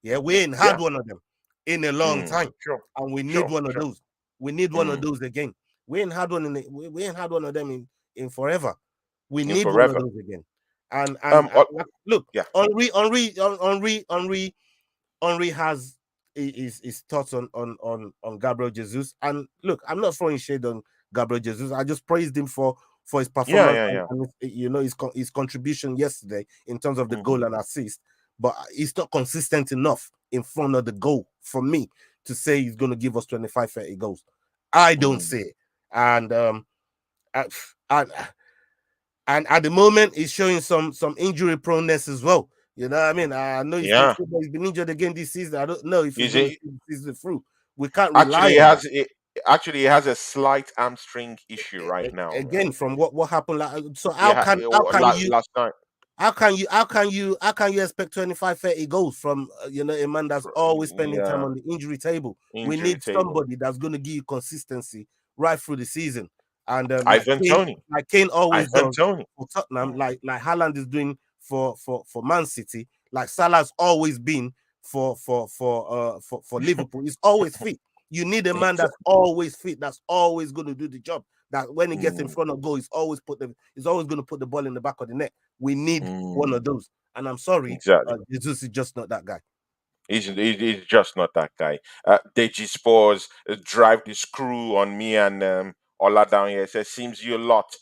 Yeah, we ain't had Yeah. one of them in a long Mm, time, sure. and we need Sure. one of Sure. those. We need one of Mm, those again. We ain't had one we ain't had one of them in forever. We in need one of forever. those again. And Oh, look, yeah. Henri has his thoughts on Gabriel Jesus. And look, I'm not throwing shade on Gabriel Jesus. I just praised him for his Yeah. performance Yeah. and, Yeah. and his contribution yesterday in terms of the Hmm. goal and assist. But he's not consistent enough in front of the goal for me to say he's going to give us 25, 30 goals. I don't Mm, see it. And uh, and and at the moment he's showing some injury proneness as well. You know what I mean? I know he's played yeah. football, he's been injured again this season. I don't know if he's Is going to it see the season through. We can't rely actually? He on that. has it. Actually, he has a slight hamstring issue right now, man. Again, from what happened, so Yeah. Last night. how can you expect 25, 30 goals from a man that's always spending time Yeah. on the injury table? We Injury need table. somebody that's going to give you consistency right through the season, and Ivan Tony. Like Kane always Ivan does Tony. for Tottenham, Mm. like Haaland is doing for Man City, like Salah's always been for Liverpool. He's always fit. You need a man that's Exactly. always fit, that's always going to do the job. That when he gets in Mm, front of goal, he's always going to put the ball in the back of the net. We need one mm, of those. And I'm sorry, exactly. Jesus is just not that guy. He's just not that guy. Deji Spores drive the screw on me and Ola down here. Says seems you lot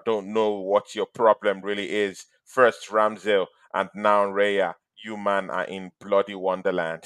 don't know what your problem really is. First Ramsdale and now Raya. You man are in bloody wonderland.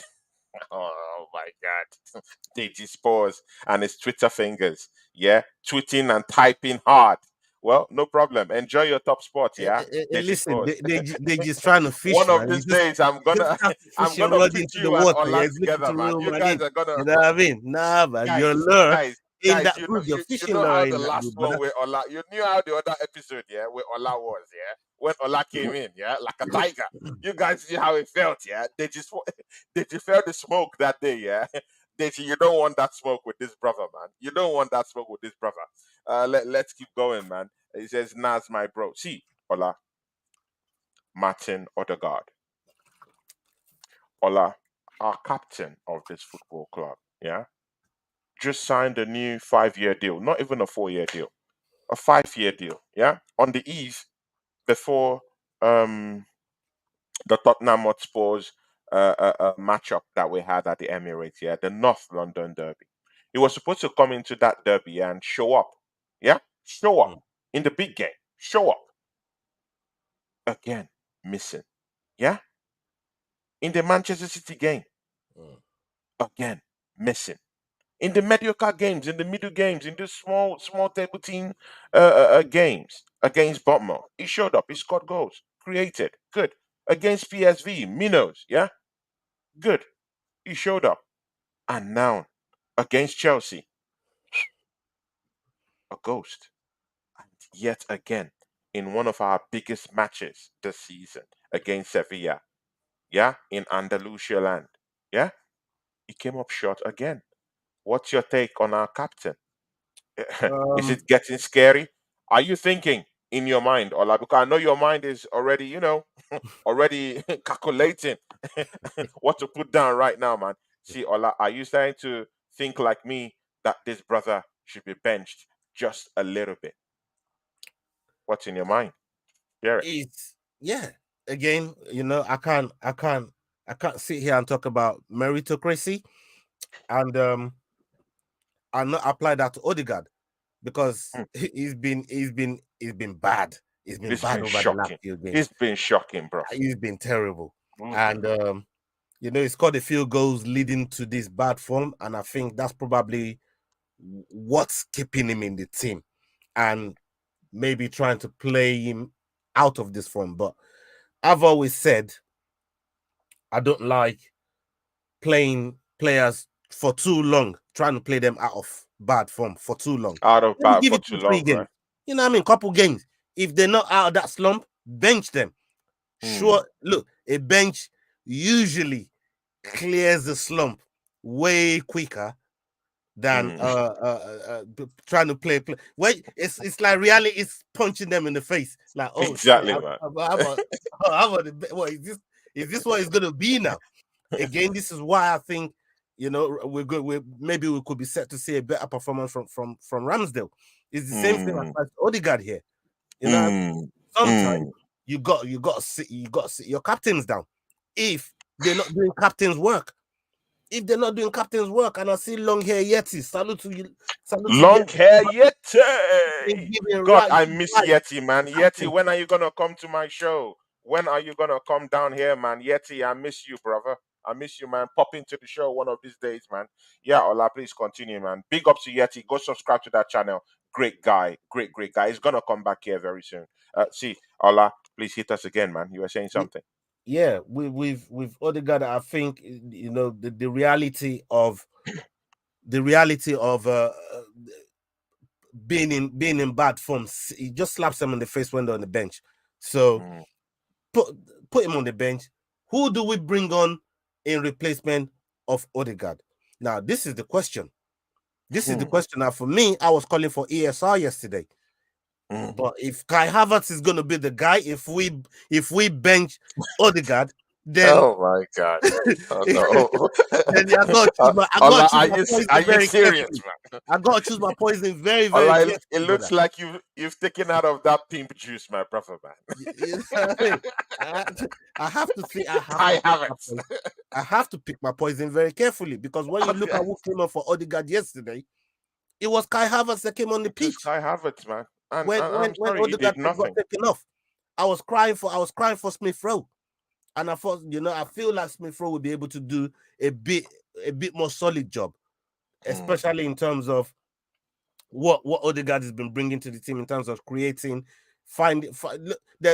Oh my god. Deji Spores and his Twitter fingers. Yeah. Tweeting and typing hard. Well, no problem. Enjoy your top spot, yeah. Deji Listen, Spores. they just trying to fish, One of man. these days I'm Just gonna cast the I'm fish and gonna rod put into the you and water. Yeah, Ola he's looking together, to man. reel You man guys in. are gonna You know what I mean? Nah, man, you're guys, lure guys, in guys, that group. You're you fishing know how lure the in that last group, one brother. with Ola, you knew how the other episode, yeah, where Ola was, yeah, when Ola came in, yeah, like a tiger. You guys see how it felt, yeah. Did you feel the smoke that day, yeah? You don't want that smoke with this brother, man. You don't want that smoke with this brother. Let's keep going, man. He says, Nas, my bro. See, Ola, Martin Odegaard. Ola, our captain of this football club, yeah, just signed a new 5 year deal, not even a 4 year deal, a 5 year deal, yeah, on the eve before um the Tottenham Hotspurs matchup that we had at the Emirates, yeah, the North London Derby. He was supposed to come into that derby, yeah, and show up, yeah, show up Mm, in the big game, show up again, missing, yeah, in the Manchester City game, mm, again, missing. in the mediocre games, in the middle games, in the small table team games against Bournemouth. He showed up. He scored goals, created, good. Against PSV, Minos, yeah, good. He showed up. And now against Chelsea, a ghost. And yet again, in one of our biggest matches this season against Sevilla, yeah, in Andalusia land, yeah, he came up short again. What's your take on our captain? Is Um, it getting scary? Are you thinking in your mind, Ola? Because I know your mind is already, already calculating what to put down right now, man. See, Ola, are you starting to think like me that this brother should be benched just a little bit? What's in your mind? Share it. it's yeah. Again, I can't sit here and talk about meritocracy and not apply that to Odegaard because Hmm. he's been bad. He's been It's bad been over the last shocking. few games. It's been shocking, bro. He's been terrible. Okay. And he scored a few goals leading to this bad form, and I think that's probably what's keeping him in the team and maybe trying to play him out of this form. But I've always said I don't like playing players for too long, trying to play them out of bad form for too long. Out of Let me bat give for it too 2, 3 long, games. right? You know what I mean? Couple games. If they're not out of that slump, bench them. Hmm. Sure, look, a bench usually clears the slump way quicker than Hmm. trying to play. Well, it's like reality is punching them in the face. Like, oh shit, Exactly, man. how about what is this? Is this what it's gonna be now? Again, this is why I think we're good. Maybe we could be set to see a better performance from Ramsdale. It's the same thing Hmm. as Odegaard here. You know, Hmm. sometimes Hmm. you got to sit your captains down if they're not doing captains work. If they're not doing captain's work, and I see long hair Yeti, salute to Long Yeti, hair Yeti. giving God, right, I miss right Yeti, man. Yeti, captain. when are you gonna come to my show? When are you gonna come down here, man? Yeti, I miss you, brother. I miss you, man. Pop into the show one of these days, man. Yeah, Ola, please continue, man. Big up to Yeti. Go subscribe to that channel. Great guy. Great guy. He's gonna come back here very soon. See, Ola, please hit us again, man. You were saying something. Yeah, with Odegaard, I think the reality of being in bad form, he just slaps them in the face when they're on the bench. So Mm. put put him on the bench. Who do we bring on in replacement of Odegaard? Now, this is the question. This is the Hmm. question. Now, for me, I was calling for ESR yesterday. Mm. But if Kai Havertz is going to be the guy, if we bench Odegaard, then Oh my God. Oh then no. I got to choose I got to Ola, choose my are poison you very serious, carefully. man? I got to choose my poison very, very Ola, it carefully, looks brother. like you've taken out of that pimp juice, my brother, man. You know what I mean? I have to think. I have to I pick have my it. poison. I have to pick my poison very carefully because when you look Okay. at who came on for Odegaard yesterday, it was Kai Havertz that came on the It is pitch Kai Havertz, man. And, when and when I'm when sorry, he Odegaard did got nothing. taken off. I was crying for Smith Rowe. And I thought, I feel like Smith Rowe will be able to do a bit more solid job, Hmm. especially in terms of what Odegaard has been bringing to the team in terms of creating,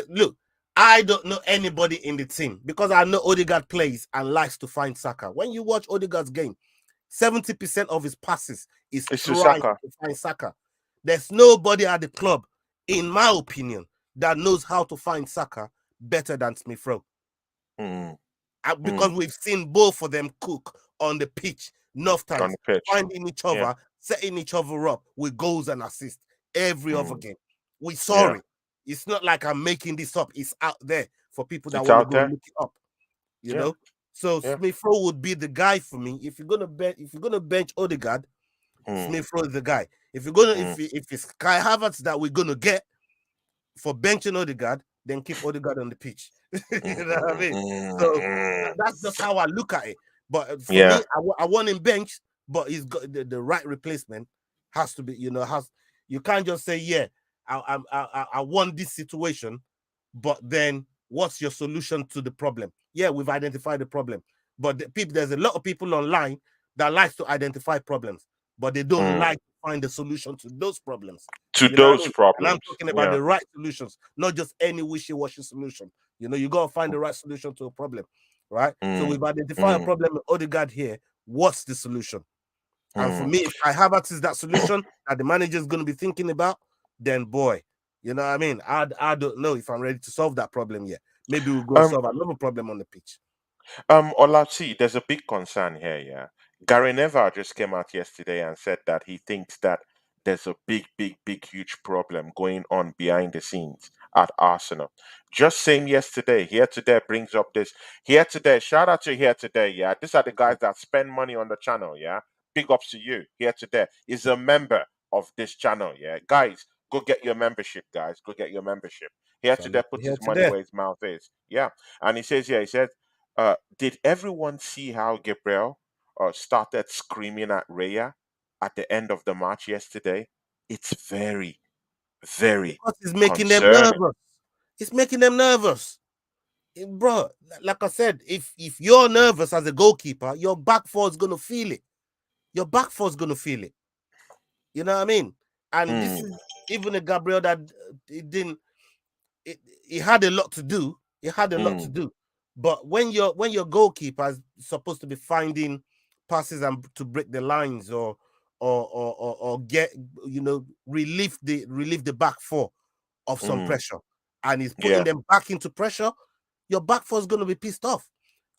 look. I don't know anybody in the team because I know Odegaard plays and likes to find Saka. When you watch Odegaard's game, 70% of his passes is It's trying Susaka. to find Saka. There's nobody at the club, in my opinion, that knows how to find Saka better than Smith Rowe. Hmm. Because Hmm. we've seen both of them cook on the pitch enough On times, the pitch. finding each Yeah. other, setting each other up with goals and assists every other Hmm. game. We saw Yeah. it. It's not like I'm making this up. It's out there for people that It's want to out go there. look it up. You Yeah. know, so Yeah. Smith Rowe would be the guy for me. If you're gonna bench Odegaard, Hmm. Smith Rowe is the guy. If you're gonna Hmm. if it's Kai Havertz that we're gonna get for benching Odegaard, then keep Odegaard on the pitch. Hmm. You know what I mean? Hmm. So Hmm. that's just how I look at it. But for me, Yeah. I want him bench, but he's got the right replacement. Has to be, you can't just say, yeah, I want this situation, but then what's your solution to the problem? Yeah, we've identified the problem, but there's a lot of people online that likes to identify problems. but they don't mm. like to find the solution to those problems. To You know what I those mean? And I'm problems. talking about Yeah. the right solutions, not just any wishy-washy solution. You got to find the right solution to a problem, right? So Mm, we've identified a mm, problem with Odegaard here. What's the solution? And for mm. me, if I have access to that solution that the manager is going to be thinking about, then boy, you know what I mean? I don't know if I'm ready to solve that problem yet. Maybe we'll go Um, solve another problem on the pitch. Ola, see, there's a big concern here, yeah. Gary Neville just came out yesterday and said that he thinks that there's a big, huge problem going on behind the scenes at Arsenal. Just same yesterday, Here Today brings up this. Here Today, shout out to Here Today, yeah. These are the guys that spend money on the channel, yeah. Big ups to you. Here Today is a member of this channel, yeah. Guys, go get your membership, guys. Go get your membership. Here So Today puts here his money today. where his mouth is, yeah. And he says, yeah, he says did everyone see how Gabriel started screaming at Raya at the end of the match yesterday? It's very Because it's making them concerning. nervous. It's making them nervous. Bro, like I said, if you're nervous as a goalkeeper, your back four is gonna feel it. Your back four is gonna feel it. You know what I mean? And this Mm, is even a Gabriel that it didn't. He had a lot to do. He had a lot to mm, do. But when your goalkeeper is supposed to be finding passes and to break the lines or get relieve the back four of some mm, pressure, and he's putting yeah. them back into pressure, your back four is going to be pissed off.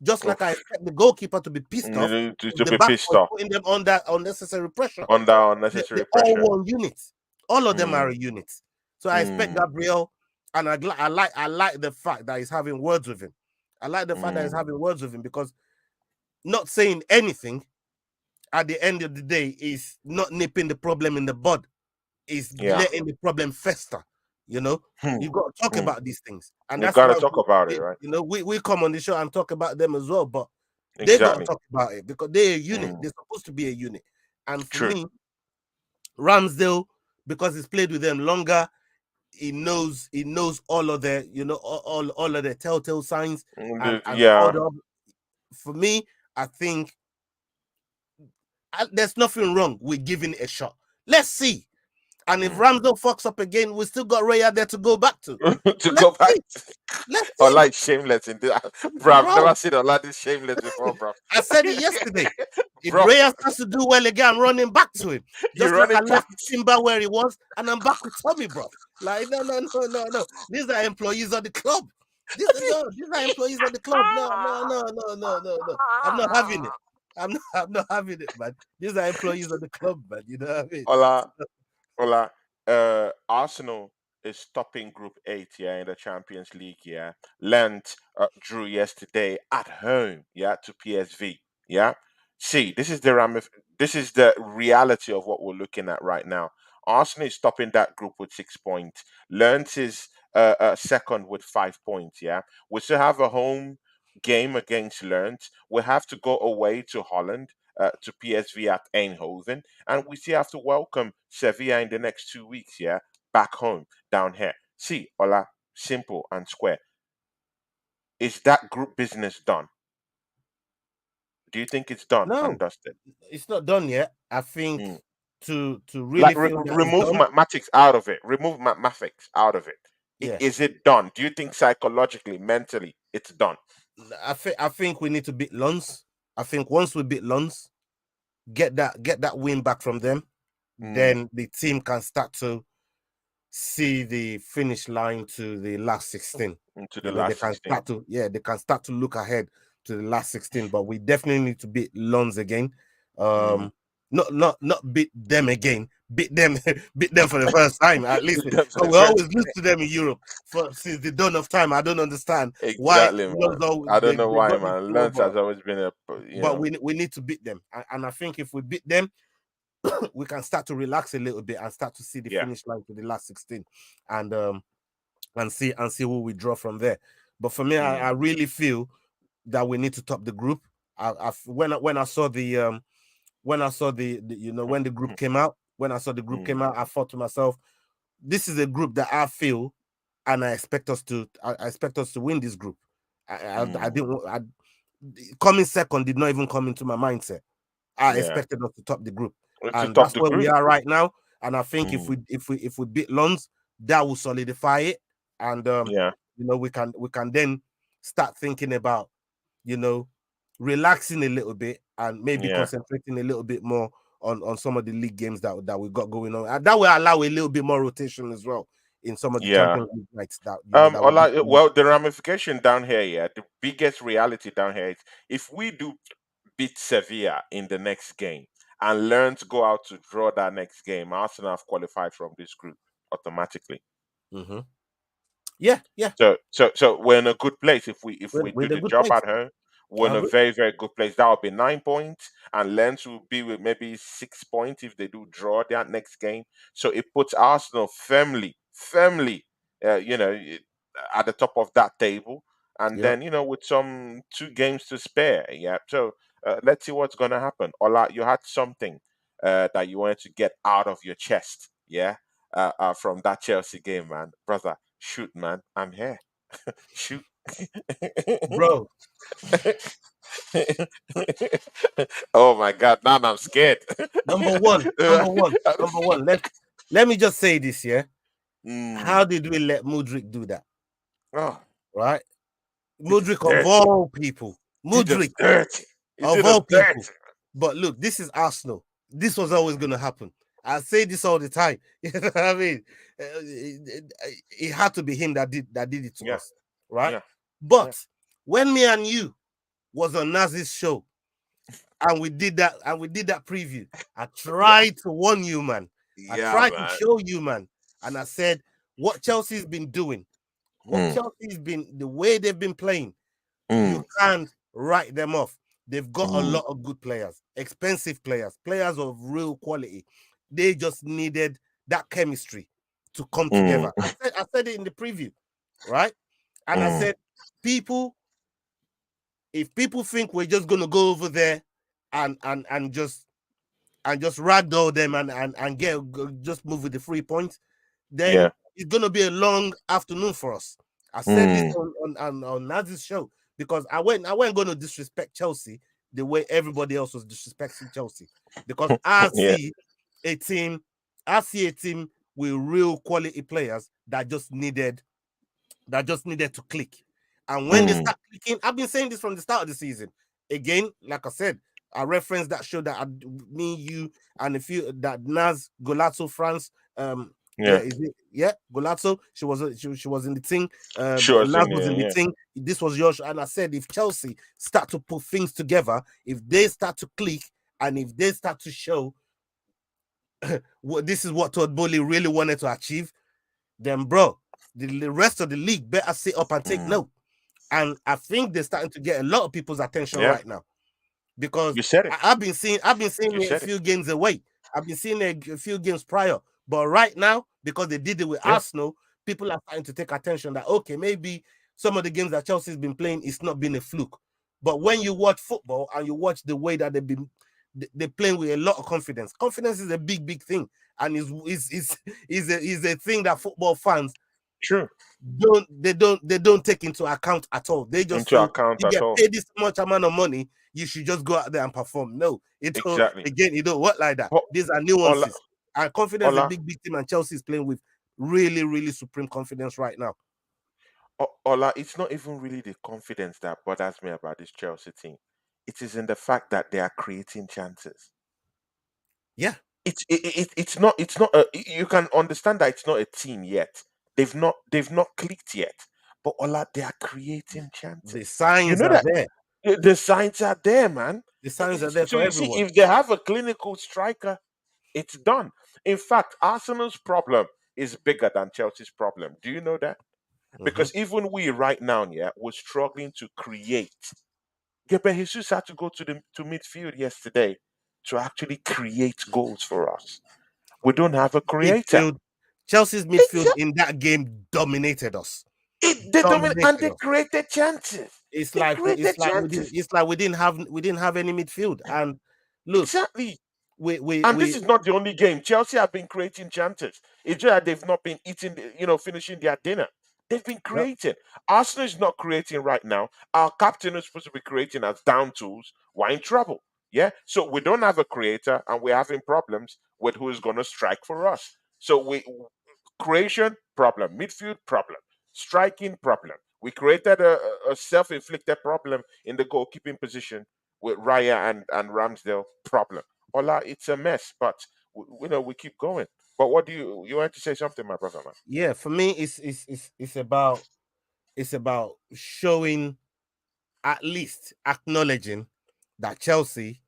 Just like I Oof. expect the goalkeeper to be pissed off if To the be back pissed four is off putting them under unnecessary pressure. under They unnecessary all pressure. one unit. All of them are Mm, a unit. So I expect mm, Gabriel, and I like the fact that he's having words with him. I like the fact that he's mm, having words with him because not saying anything at the end of the day is not nipping the problem in the bud, is yeah. letting the problem fester. You know, Hmm, you got to talk hmm. about these things, and You that's got to why talk about it, right? we come on the show and talk about them as well. But they got to Exactly. talk about it because they're a unit. Mm, They're supposed to be a unit. And for true. me, Ramsdale, because he's played with them longer, he knows all of their all of their telltale signs and all Yeah. the. For me, I think there's nothing wrong with giving it a shot. Let's see. And if Mm. Ramsdale fucks up again, we still got Raya there to go back to. To So go let's back. see. Let's I see, like shameless in this. Bro, I've never bro. seen a lot this shameless before, bro. I said it yesterday. If Bro, Raya starts to do well again, I'm running back to him. you Just like running I left back. Timber where he was, and I'm back with Tommy, bro. Like, no, no, no, no, no. These are employees of the club. These are employees of the club. No, no, no, no, no, no, no. I'm not having it. I'm not having it, man. These are employees of the club, man. You know what I mean? Ola, Ola, Arsenal is topping Group 8, yeah, in the Champions League, yeah. Lent drew yesterday at home, yeah, to PSV, yeah. See, this is the reality of what we're looking at right now. Arsenal is topping that group with 6 points. Lent is second with 5 points, yeah. We still have a home game against Lent. We have to go away to Holland, to PSV at Eindhoven, and we still have to welcome Sevilla in the next 2 weeks, yeah, back home down here. See, Ola, simple and square. Is that group business done? Do you think it's done and No, dusted? it's not done yet. I think Mm. to really Like feel that it's remove done. mathematics out of it. Remove mathematics out of it. Yeah, Is it done? Do you think psychologically, mentally, it's done? I think we need to beat Lons. I think once we beat Lons, get that win back from them, Mm. then the team can start to see the finish line to the last 16. Into the They last can 16. start to look ahead to the last 16. But we definitely need to beat Lons again. Mm. Not beat them again. Beat them, beat them for the first time at least. Beat them for But the we first. always lose to them in Europe since the dawn of time. I don't understand why Exactly, man. Lons I don't know they why, got this man. Lens silver. has always been a, But we need to beat them, and I think if we beat them, we can start to relax a little bit and start to see the yeah. finish line to the last 16, and see who we draw from there. But for me, I Mm. really feel that we need to top the group. When I saw when the group came out, Mm. I thought to myself, this is a group that I feel, and I expect us to win this group. I Mm. didn't. Coming second did not even come into my mindset. I Yeah. expected us to top the group. To and top that's the where we group. are right now. And I think if Mm, we beat Lons, that will solidify it, and yeah, we can then start thinking about you know relaxing a little bit and maybe yeah, concentrating a little bit more on some of the league games that we got going on, and that will allow a little bit more rotation as well in some of the yeah. Champions League nights that we get. Well, the ramification down here, yeah, the biggest reality down here is if we do beat Sevilla in the next game and learn to go out to draw that next game, Arsenal have qualified from this group automatically. Hmm. Yeah, yeah, So we're in a good place if we we're do in a the good job place. at home. We're I in a agree. very very good place. That will be 9 points, and Lens will be with maybe 6 points if they do draw that next game. So it puts Arsenal firmly, at the top of that table, and Yeah. then with some 2 games to spare. Yeah. So let's see what's gonna happen. Ola, you had something that you wanted to get out of your chest. Yeah. From that Chelsea game, man, brother. Shoot, man, I'm here. Shoot. Bro, Oh my God, now I'm scared. number one, number one, number one. Let me just say this, yeah. Mm. How did we let Mudrik do that? Oh, Right? he just Mudrik of dirty. all people. He Mudrik just dirty. He of just all people. dirty. But look, this is Arsenal. This was always going to happen. I say this all the time. You know what I mean? It had to be him that did it to Yeah, us, right? yeah, yeah, But when me and you was on Nazi's show and we did that preview, I yeah, tried to warn you, man. I yeah, tried to man. show you, man, and I said what Chelsea's been doing, Mm, the way they've been playing. You mm, can't write them off. They've got a mm, lot of good players, expensive players, players of real quality. They just needed that chemistry to come mm, together. I said it in the preview, right? And I mm. said, people, if people think we're just gonna go over there and just ragdoll them and just move with the 3 points, then Yeah. it's gonna be a long afternoon for us. I said this Mm, on Nazi's show because I wasn't going to disrespect Chelsea the way everybody else was disrespecting Chelsea, because yeah. I see a team with real quality players that just needed to click. And when they Mm, start clicking, I've been saying this from the start of the season. Again, like I said, I referenced that show that me, you, and a few that Naz Golazzo France. Yeah, yeah. is it? Yeah, Golazzo. She was in the thing. Sure Naz thing. was Yeah. in the Yeah. thing. This was yours, and I said if Chelsea start to put things together, if they start to click, and if they start to show what this is what Todd Bowley really wanted to achieve, then bro, the rest of the league better sit up and take Mm, note. And I think they're starting to get a lot of people's attention yeah. right now because You said it. I've been seeing You it a said it. few games away. I've been seeing it a few games prior, but right now because they did it with Yeah. Arsenal, people are starting to take attention that okay, maybe some of the games that Chelsea's been playing it's not been a fluke. But when you watch football and you watch the way that they're playing with a lot of confidence. Confidence is a big thing, and is a thing that football fans True. don't take into account at all. They just Into feel account you at get all. paid this much amount of money, you should just go out there and perform. No, Exactly. it don't work like that. But These are Ola, nuances. And confidence is a Ola, big team, and Chelsea is playing with really, really supreme confidence right now. Ola, it's not even really the confidence that bothers me about this Chelsea team. It is in the fact that they are creating chances. Yeah, It's not you can understand that it's not a team yet. They've not clicked yet. But Ola, they are creating the chances. You signs know are that there. the signs are there, man. The signs are there So for you see, everyone. if they have a clinical striker, it's done. In fact, Arsenal's problem is bigger than Chelsea's problem. Do you know that? Mhm. Because even we right now, yeah, we're struggling to create. Gabriel Jesus had to go to midfield yesterday to actually create goals for us. We don't have a creator. Midfield, Chelsea's midfield Exactly. in that game dominated us. They dominate and Dominated they us. created chances. It's They like created chances. we didn't have any midfield. And look, Exactly. we we And this we is not the only game. Chelsea have been creating chances. It's just that they've not been eating, finishing their dinner. They've been yep, creating. Arsenal is not creating right now. Our captain is supposed to be creating as down tools. We're in trouble. Yeah. So we don't have a creator, and we're having problems with who's going to strike for us. So we creation problem, midfield problem, striking problem. We created a self-inflicted problem in the goalkeeping position with Raya and Ramsdale problem. Ola, it's a mess, but we keep going. But what do you want to say something, my brother, man? Yeah, for me, it's about showing, at least acknowledging that Chelsea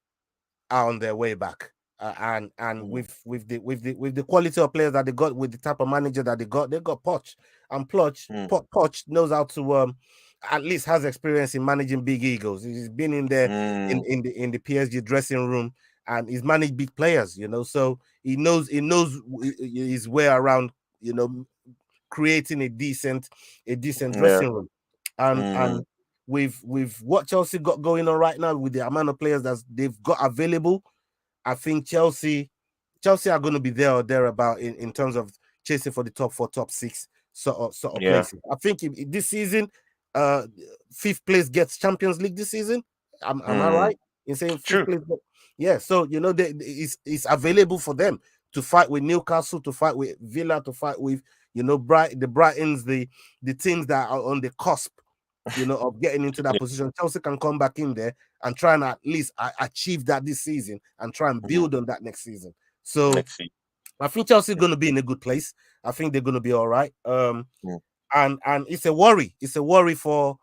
are on their way back. And Mm, with the quality of players that they got, with the type of manager that they got Poch, and mm, Poch knows how to at least has experience in managing big egos. He's been in there mm, in the PSG dressing room, and he's managed big players, so he knows his way around, you know creating a decent yeah. dressing room. And Mm, with what Chelsea got going on right now, with the amount of players that they've got available, I think Chelsea are going to be there or thereabout in terms of chasing for the top four, top six sort of yeah. places. I think if this season, uh, fifth place gets Champions League this season. Am I Mm, right in saying fifth true. place? Yeah. So it's available for them to fight with Newcastle, to fight with Villa, to fight with the Brightons, the teams that are on the cusp, of getting into that position. Chelsea can come back in there and try and at least achieve that this season and try and Mhm. build on that next season. So Let's see. I think Chelsea are going to be in a good place. I think they're going to be all right. Mm, And it's a worry. It's a worry for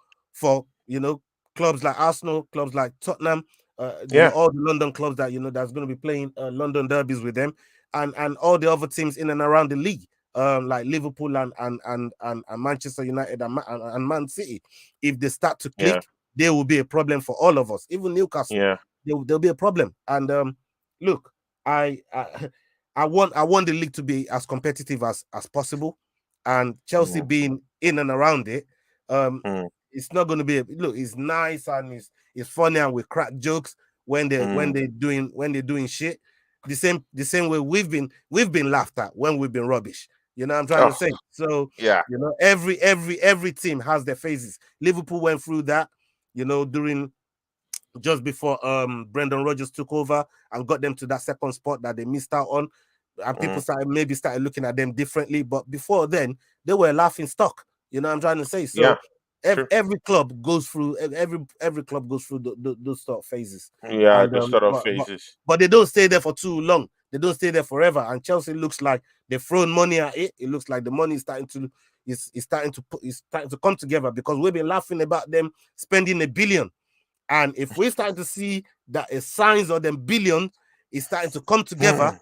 clubs like Arsenal, clubs like Tottenham, yeah. all the London clubs that that's going to be playing London derbies with them, and all the other teams in and around the league, like Liverpool and Manchester United and Man City. If they start to Yeah. click, there will be a problem for all of us. Even Newcastle, Yeah. there'll be a problem. And look, I I want the league to be as competitive as possible, and Chelsea Mm, being in and around it, um, mm, it's not going to be look. It's nice and it's funny, and we crack jokes when they when mm. they doing when they're doing shit. The same way we've been laughed at when we've been rubbish. You know what I'm trying to Oh, say? So yeah. every team has their phases. Liverpool went through that, during just before Brendan Rodgers took over and got them to that second spot that they missed out on. And people Mm, started looking at them differently. But before then, they were a laughing stock. You know what I'm trying to say? yeah. So True. every club goes through every club goes through those sort of phases. Yeah. And Those sort of but phases. but they don't stay there for too long. They don't stay there forever. And Chelsea looks like they've thrown money at it. It looks like the money is starting to come together, because we've been laughing about them spending 1 billion. And if we're starting to see that a signs of them billion is starting to come together,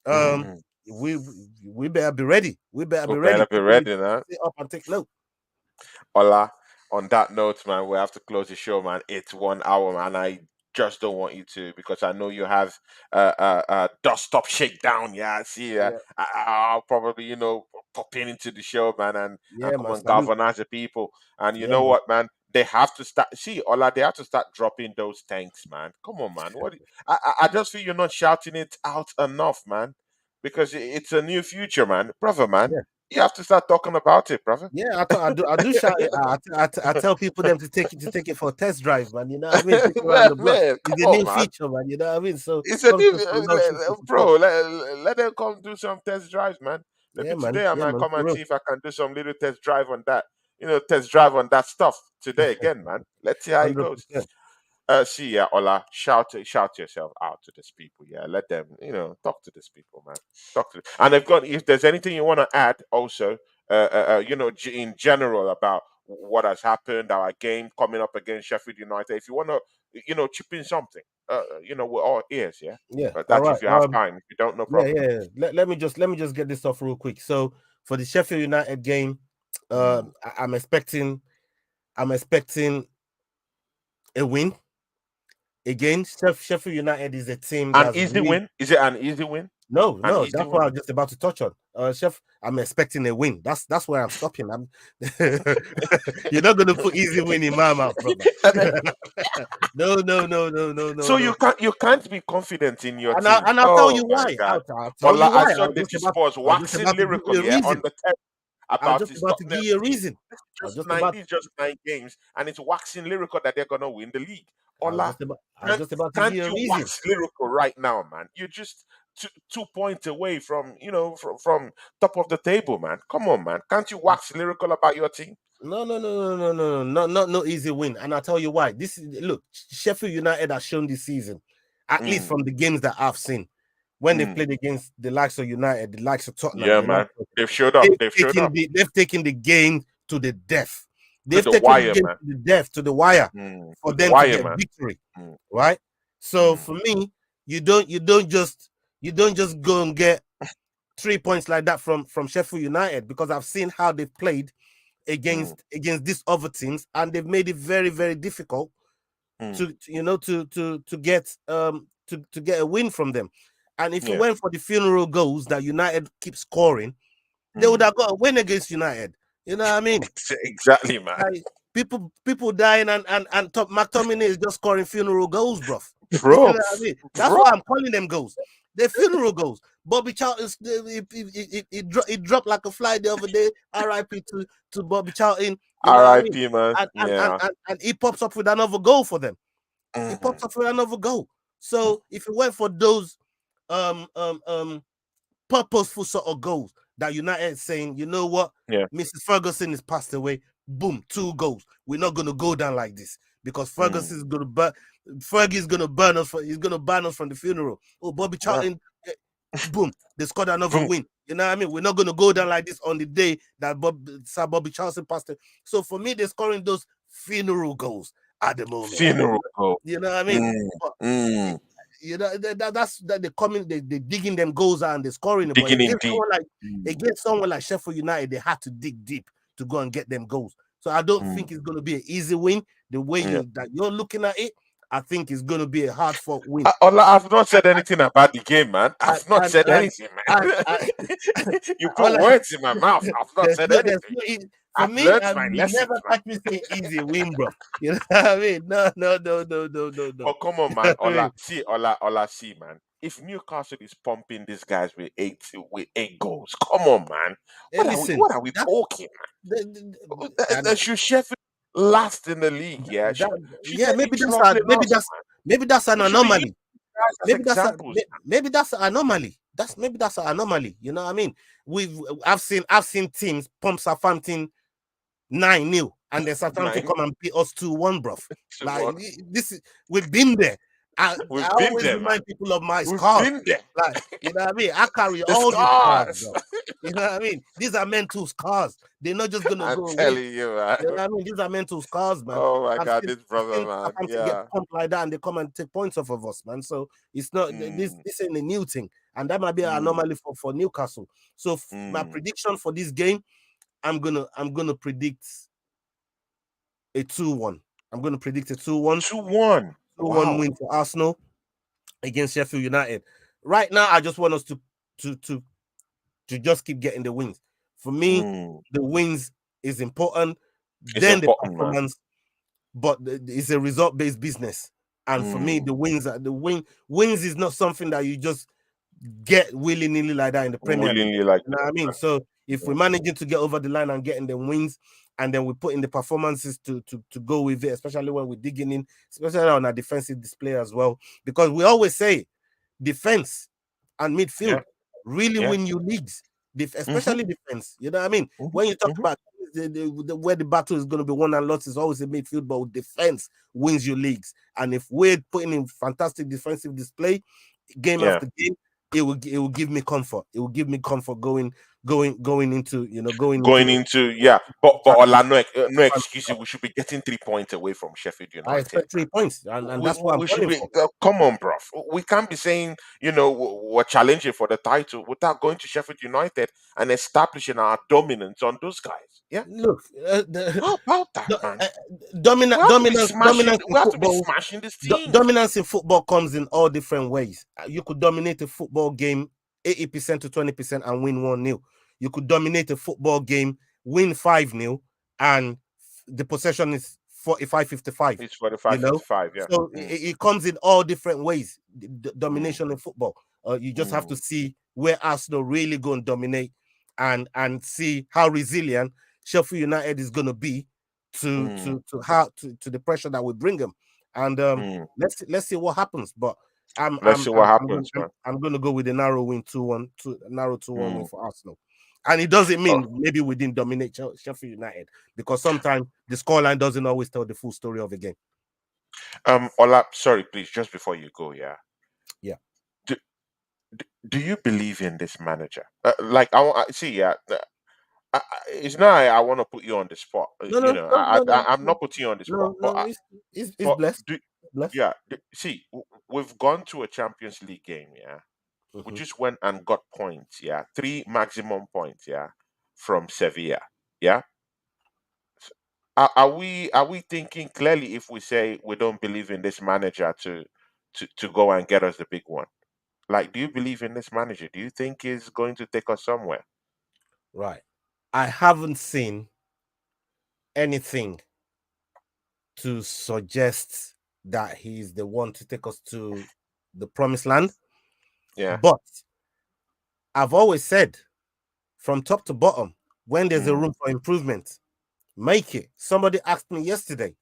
Mm, um, mm. we we better be ready. We better We be better ready. be People need ready to now. sit up and take note. Ola, on that note, man, we have to close the show, man. It's 1 hour, man. I just don't want you to, because I know you have dust stop shakedown. Yeah, I see. Yeah, I'll probably, pop in into the show, man, and yeah, come man. and Salute. galvanize the people. And you Yeah, know man. what, man? They have to start. See, Ola, they have to start dropping those tanks, man. Come on, man. I just feel you're not shouting it out enough, man, because it's a new future, man, brother, man. Yeah, You have to start talking about it, brother. yeah. I do shout it. I tell people them to take it for a test drive, man. You know what I mean? Take it around man, the block. man, come It's a on, new man. feature, man. You know what I mean? So It's a come new, to some love, show some support. bro. Let them come do some test drives, man. Maybe Yeah, man. today I Yeah, might man. come For and real. see if I can do some little test drive on that. Test drive on that stuff today again, man. Let's see how it goes. 100%. See, yeah, Ola, shout yourself out to these people. Yeah, let them, talk to these people, man. Talk to them. And if there's anything you want to add, also, in general about what has happened, our game coming up against Sheffield United. If you want to, chip in something, we're all ears, yeah. Yeah. But All that right. if you have time, if you don't, no Yeah, problem. yeah. Yeah. Let me just get this off real quick. So for the Sheffield United game, Mm. I'm expecting a win again. Sheffield United is a team An that's easy really win? Is it an easy win? An no. easy That's what win? I was just about to touch on. I'm expecting a win. That's where I'm stopping. You're not gonna put easy win in my mouth, brother. And then, No, no, no, no, no, no, so no. you can't be confident in your And I team. and I'll tell Oh you my why. God! I'll tell Ola, you I why. saw Dirty Sports I was just waxing about to give lyrical, you a yeah, on reason. the test I was about just his about to Tottenham give you a team. reason. It's just 9 games, and it's waxing lyrical that they're gonna win the league. Ola, I was just about to can't give you a you reason. wax lyrical right now, man? You're just 2 points away from from top of the table, man. Come on, man. Can't you wax lyrical about your team? No easy win. And I'll tell you why. Look, Sheffield United has shown this season, at least from the games that I've seen, when they played against the likes of United, the likes of Tottenham, Yeah, man. They've showed up. They've showed up they've taken the game to the death. to They've the taken the wire, game man. to the death, to the wire, for To the them to wire, get man. victory. Mm. Right? So for me, you don't just go and get 3 points like that from Sheffield United, because I've seen how they've played against these other teams, and they've made it very, very difficult to get to get a win from them. And if it went for the funeral goals that United keep scoring, they would have got a win against United. You know what I mean? Exactly, man. Like, people dying, and McTominay is just scoring funeral goals, bro. Bro, You know what I mean? That's why I'm calling them goals. They're funeral goals. Bobby Charlton, he dropped like a fly the other day. R.I.P. to Bobby Charlton. You know what I mean? R.I.P. man. And he pops up with another goal for them. He pops up with another goal. So if it went for those purposeful sort of goals that United saying, you know what, Mrs. Ferguson has passed away, boom, 2 goals. We're not gonna go down like this, because Ferguson is gonna Fergie's gonna burn us. He's gonna ban us from the funeral. Oh, Bobby Charlton, boom, they scored another win. You know what I mean? We're not gonna go down like this on the day that Sir Bobby Charlton passed away. So for me, they're scoring those funeral goals at the moment. Funeral goal. You know what I mean? You know, that's they're coming, they're digging them goals out and they're scoring them. But against someone like Sheffield United, they had to dig deep to go and get them goals. So I don't think it's going to be an easy win. The way that you're looking at it, I think it's going to be a hard fought win. I've not said anything about the game, man. I've not said anything, man. You put words in my mouth. I've not said anything. For me, I've never catch me say easy win, bro. You know what I mean? No. But come on, man. Ola, see, man. If Newcastle is pumping these guys with eight goals, come on, man. What are we talking, man? Should Sheffield last in the league? Yeah, maybe that's an anomaly. Maybe that's an anomaly. That's an anomaly. You know what I mean? I've seen teams pump Southampton 9-0, and then Southampton come and beat us 2-1, bro. Like we've been there. I always remind people of my scars. Like, you know what I mean? I carry all these scars, bro. You know what I mean? These are mental scars. They're not just gonna go away. I'm telling you, man. You know what I mean? These are mental scars, man. Oh my God, this brother, man. Get pumped like that, and they come and take points off of us, man. So it's not this ain't a new thing, and that might be an anomaly for Newcastle. So my prediction for this game, I'm gonna predict a 2-1. I'm gonna predict a 2-1. 2-1 win for Arsenal against Sheffield United. Right now, I just want us to just keep getting the wins. For me, the wins is important. Then the performance, but it's a result-based business. And for me, the wins is not something that you just get willy-nilly like that in the Premier League. You know what I mean? So if we're managing to get over the line and getting the wins, and then we put in the performances to go with it, especially when we're digging in, especially on our defensive display as well, because we always say defense and midfield really win you leagues, especially defense. You know what I mean? When you talk about where the battle is going to be won and lost, is always a midfield, but defense wins you leagues. And if we're putting in fantastic defensive display game after game, it will give me comfort. It will give me comfort going into But Ola, no excuses. We should be getting 3 points away from Sheffield United. I expect 3 points, and that's what I'm calling for. Come on, bro. We can't be saying we're challenging for the title without going to Sheffield United and establishing our dominance on those guys. Yeah, look, how about that, man? Dominance. We have to be smashing this team. Dominance in football comes in all different ways. You could dominate a football game 80% to 20% and win 1-0. You could dominate a football game, win 5-0, and the possession is 45-55. It's 45-55, yeah. So it comes in all different ways. Domination in football. You just have to see where Arsenal really go and dominate, and see how resilient Sheffield United is going to be to the pressure that we bring them. And mm. let's see what happens. But Let's see what happens, man. I'm going to go with a narrow win 2-1, narrow 2-1 win Mm. for Arsenal. And it doesn't Oh, mean maybe we didn't dominate Sheffield United, because sometimes the scoreline doesn't always tell the full story of a game. Ola, sorry, please, just before you go, yeah. Yeah. Do, do you believe in this manager? Like, I see, yeah. It's not. I want to put you on the spot. No, no, no, no, no, I'm not putting you on the spot, no, but no. It's but blessed. do Blessed. yeah. See, we've gone to a Champions League game, yeah. We Mm-hmm. just went and got points, yeah, 3 maximum points, yeah, from Sevilla, yeah. Are we thinking clearly if we say we don't believe in this manager to go and get us the big one? Like, do you believe in this manager? Do you think he's going to take us somewhere? Right. I haven't seen anything to suggest that he's the one to take us to the promised land. Yeah. But I've always said, from top to bottom, when there's a Mm, room for improvement, make it. Somebody asked me yesterday,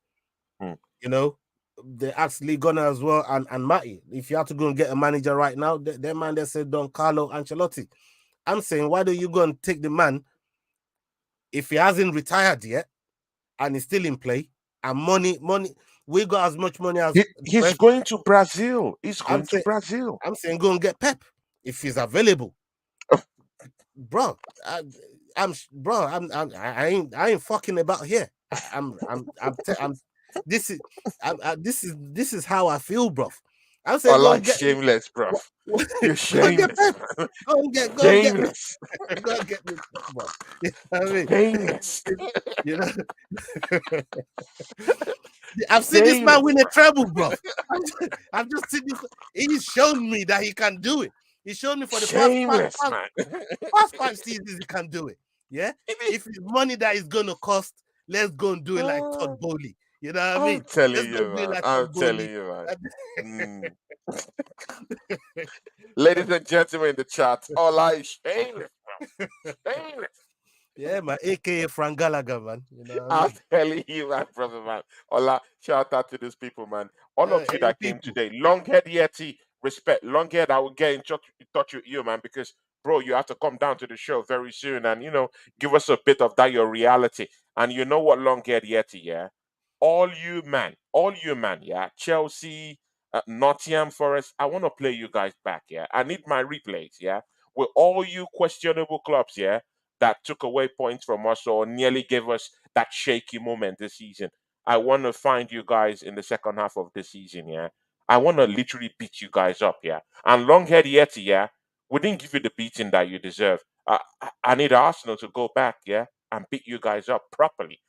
mm. you know, they asked Lee Gunner as well and Matty, if you have to go and get a manager right now, their man they said Don Carlo Ancelotti. I'm saying, why don't you go and take the man if he hasn't retired yet and he's still in play, and money, we got as much money as the He's rest. going to Brazil. He's I'm going to saying, Brazil. go and get Pep if he's available, bro. Bro. I ain't fucking about here. I'm. This is how I feel, bro. I'm I saying, go and like get, shameless, bruv. You're go and get shameless, Pep. man. Go and get me, Shameless. go and get me Pep, bro. You know what I mean? Shameless. You know, I've seen this man Shameless. win a treble, bro. I've just seen this. He's shown me that he can do it. He's shown me for the Shameless, man. past 5 seasons he can do it. Yeah. If it's money that is gonna cost, let's go and do it like Ah, Todd Bowley. You know what I I'm mean? Let's telling go you, do it man. like I'm Todd telling Bowley. you, man. Mm. Ladies and gentlemen in the chat, all I shameless, bro. Shameless. Yeah, man. AKA Frank Gallagher, man. You know what I I'm mean? telling you, my brother, man. Ola, shout out to these people, man. All of you Hey, that came people. today. Longhead Yeti, respect. Longhead, I will get in touch with you, man, because, bro, you have to come down to the show very soon and, give us a bit of that, your reality. And you know what, Longhead Yeti, yeah? All you, man, yeah? Chelsea, Nottingham Forest, I want to play you guys back, yeah? I need my replays, yeah? With all you questionable clubs, yeah? That took away points from us or nearly gave us that shaky moment this season. I want to find you guys in the second half of the season, yeah. I want to literally beat you guys up, yeah. And Longhead Yeti, yeah, we didn't give you the beating that you deserve. I need Arsenal to go back, yeah, and beat you guys up properly.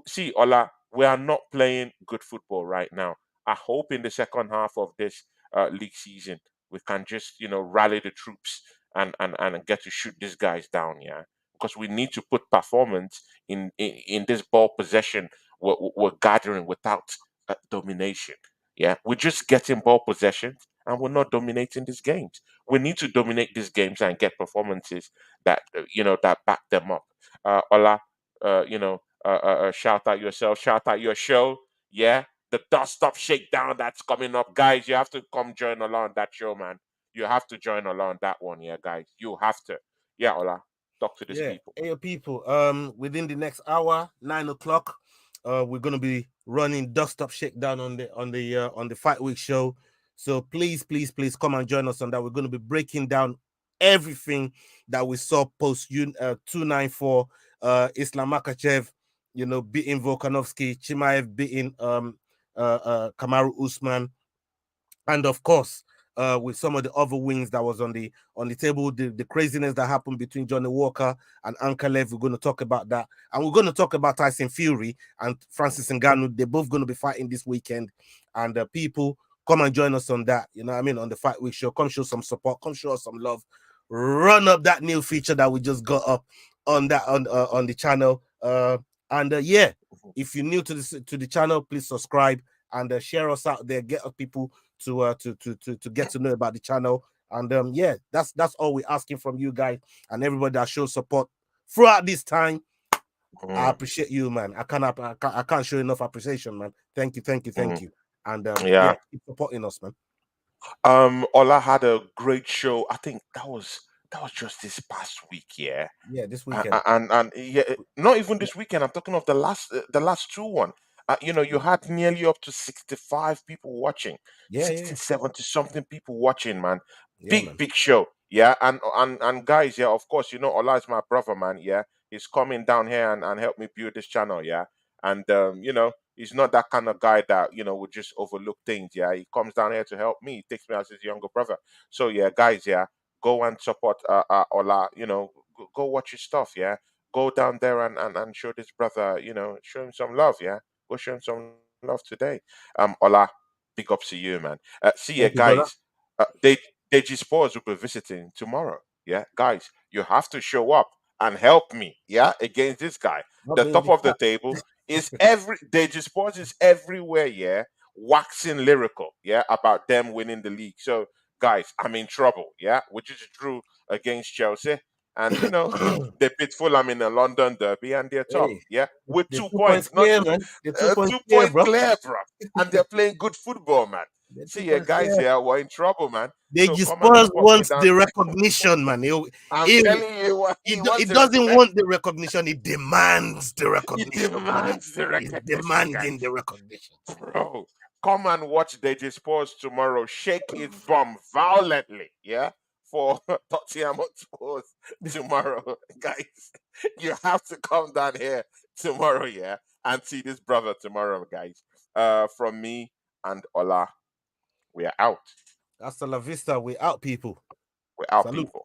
See, Ola, we are not playing good football right now. I hope in the second half of this league season we can just, rally the troops and get to shoot these guys down, yeah, because we need to put performance in this ball possession we're gathering without domination. Yeah, we're just getting ball possession and we're not dominating these games. We need to dominate these games and get performances that that back them up. Ola, shout out yourself, shout out your show. Yeah, the dust up shakedown that's coming up, guys. You have to come join along that show, man. You have to join along that one, yeah, guys. You have to. Yeah, Ola, talk to these Yeah, people. hey people. Within the next hour, 9 o'clock, we're gonna be running dust up shakedown on the Fight Week show. So please come and join us on that. We're gonna be breaking down everything that we saw post 294. Islam Makachev, beating Volkanovski, Chimaev beating Kamaru Usman, and of course with some of the other wings that was on the table, the craziness that happened between Johnny Walker and Ankalev. We're going to talk about that, and we're going to talk about Tyson Fury and Francis Ngannou. They're both going to be fighting this weekend, and people, come and join us on that. You know what I mean? On the Fight Week show, come show some support, come show us some love. Run up that new feature that we just got up on the channel. Yeah, if you're new to the channel, please subscribe and share us out there. Get people to get to know about the channel. And yeah, that's all we're asking from you guys and everybody that shows support throughout this time. I appreciate you, man. I can't show enough appreciation, man. Thank you, thank you, thank you. And yeah, Yeah. keep supporting us, man. Ola had a great show. I think that was just this past week, yeah. Yeah, this And weekend. yeah, not even this weekend. I'm talking of the last two one. You had nearly up to 65 people watching, Yeah, 60, 70 something people watching, man. yeah, Big man. big show, yeah. And guys, yeah, of course, Ola is my brother, man. Yeah, he's coming down here and help me build this channel, yeah. And he's not that kind of guy that would just overlook things. Yeah, he comes down here to help me. He takes me as his younger brother. So yeah, guys, yeah, go and support Ola. Go watch his stuff. Yeah, go down there and show this brother. Show him some love. Yeah, go show him some love today. Ola, big up to you, man. See ya, Thank you, brother. guys. Deji Sports will be visiting tomorrow. Yeah, guys, you have to show up and help me. Yeah, against this guy. I'll The be in top the of the chat. table is Deji Sports is everywhere. Yeah, waxing lyrical. Yeah, about them winning the league. So guys, I'm in trouble. Yeah, we just drew against Chelsea, and they beat Fulham in the London derby, and they're top. Hey, Yeah, with the 2 points, 2 points not clear, just man. The 2 points clear, 2 points bro. clear, bro. And they're playing good football, man. The two See, yeah, points guys, clear. yeah, we're in trouble, man. So The come and Spurs support me wants down the there. recognition, man. I'm He, telling you, what he he wants the doesn't respect. want the recognition. He demands the He recognition, man. demands the He's recognition, demanding the guys. recognition. Bro, come and watch DJ Sports tomorrow. Shake its bum violently, yeah, for Tottenham Hotspurs tomorrow, guys. You have to come down here tomorrow, yeah, and see this brother tomorrow, guys. From me and Ola, we are out. Hasta la vista. We out, people. We're out, Salute. people.